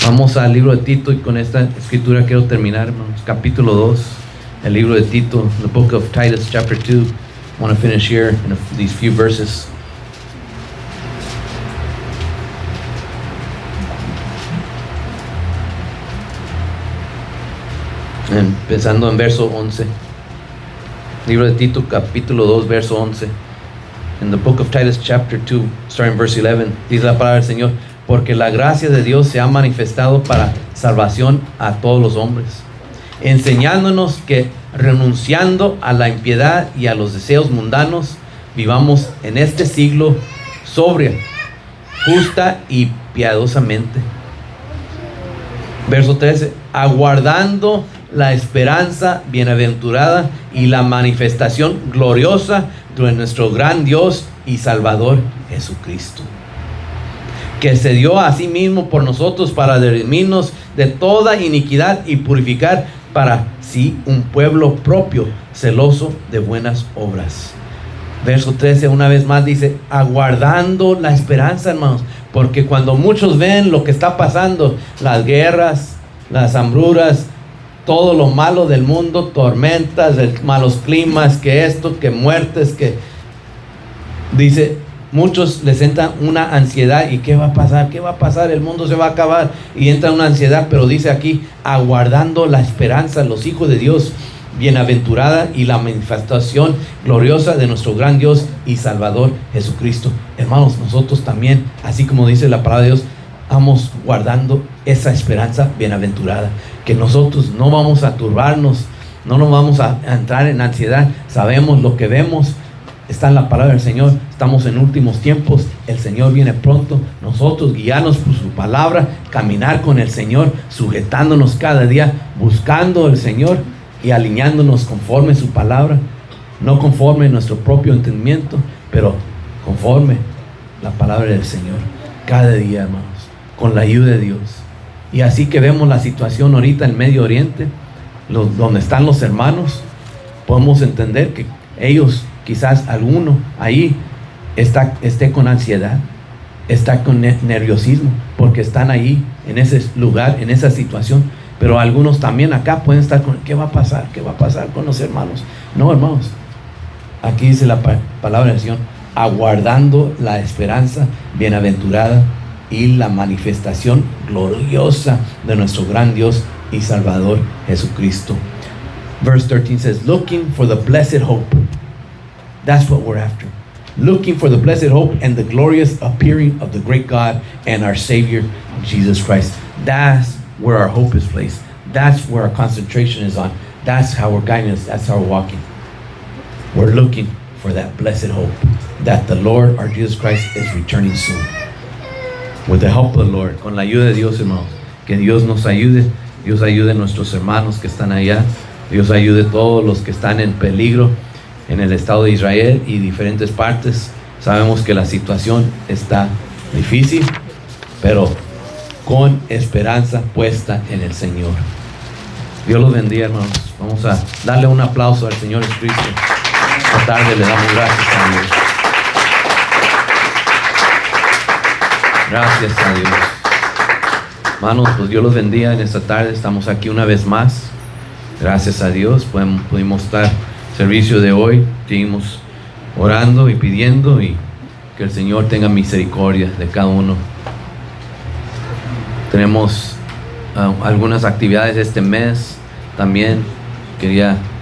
Speaker 1: Vamos al libro de Tito, y con esta escritura quiero terminar, hermanos. Capítulo 2, el libro de Tito, the book of Titus, chapter 2. I want to finish here in these few verses. Empezando en verso 11. Libro de Tito, capítulo 2, verso 11. In the book of Titus, chapter 2, starting verse 11, dice la palabra del Señor: porque la gracia de Dios se ha manifestado para salvación a todos los hombres, enseñándonos que renunciando a la impiedad y a los deseos mundanos, vivamos en este siglo sobria, justa y piadosamente. Verso 13, aguardando la esperanza bienaventurada y la manifestación gloriosa de nuestro gran Dios y Salvador Jesucristo, que se dio a sí mismo por nosotros para redimirnos de toda iniquidad y purificar para sí un pueblo propio, celoso de buenas obras. Verso 13 una vez más dice, aguardando la esperanza, hermanos, porque cuando muchos ven lo que está pasando, las guerras, las hambruras, todo lo malo del mundo, tormentas, malos climas, que esto, que muertes, que dice, muchos les entra una ansiedad. ¿Y qué va a pasar? ¿Qué va a pasar? El mundo se va a acabar. Y entra una ansiedad, pero dice aquí, aguardando la esperanza, los hijos de Dios, bienaventurada y la manifestación gloriosa de nuestro gran Dios y Salvador Jesucristo. Hermanos, nosotros también, así como dice la palabra de Dios, vamos guardando esa esperanza bienaventurada, que nosotros no vamos a turbarnos, no nos vamos a entrar en ansiedad. Sabemos lo que vemos, está en la palabra del Señor. Estamos en últimos tiempos, el Señor viene pronto. Nosotros guiarnos por su palabra, caminar con el Señor, sujetándonos cada día, buscando al Señor y alineándonos conforme su palabra, no conforme nuestro propio entendimiento, pero conforme la palabra del Señor, cada día, hermanos, con la ayuda de Dios. Y así que vemos la situación ahorita en Medio Oriente, donde están los hermanos, entender que ellos, quizás alguno ahí esté con ansiedad, está con nerviosismo, porque están ahí en ese lugar, en esa situación. Pero algunos también acá pueden estar con, ¿qué va a pasar? ¿Qué va a pasar con los hermanos? No, hermanos, aquí dice la palabra del Señor, aguardando la esperanza bienaventurada y la manifestación gloriosa de nuestro gran Dios y Salvador Jesucristo. Verse 13 says, looking for the blessed hope. That's what we're after. Looking for the blessed hope and the glorious appearing of the great God and our Savior, Jesus Christ. That's where our hope is placed. That's where our concentration is on. That's how we're guiding us. That's how we're walking. We're looking for that blessed hope that the Lord, our Jesus Christ, is returning soon. With the help of the Lord, con la ayuda de Dios, hermanos, que Dios nos ayude. Dios ayude a nuestros hermanos que están allá. Dios ayude a todos los que están en peligro en el estado de Israel y diferentes partes. Sabemos que la situación está difícil, pero con esperanza puesta en el Señor. Dios los bendiga, hermanos. Vamos a darle un aplauso al Señor Jesucristo. Esta tarde le damos gracias a Dios. Gracias a Dios. Hermanos, pues Dios los bendiga en esta tarde. Estamos aquí una vez más. Gracias a Dios. Pudimos estar servicio de hoy. Seguimos orando y pidiendo, y que el Señor tenga misericordia de cada uno. Tenemos algunas actividades este mes también. Quería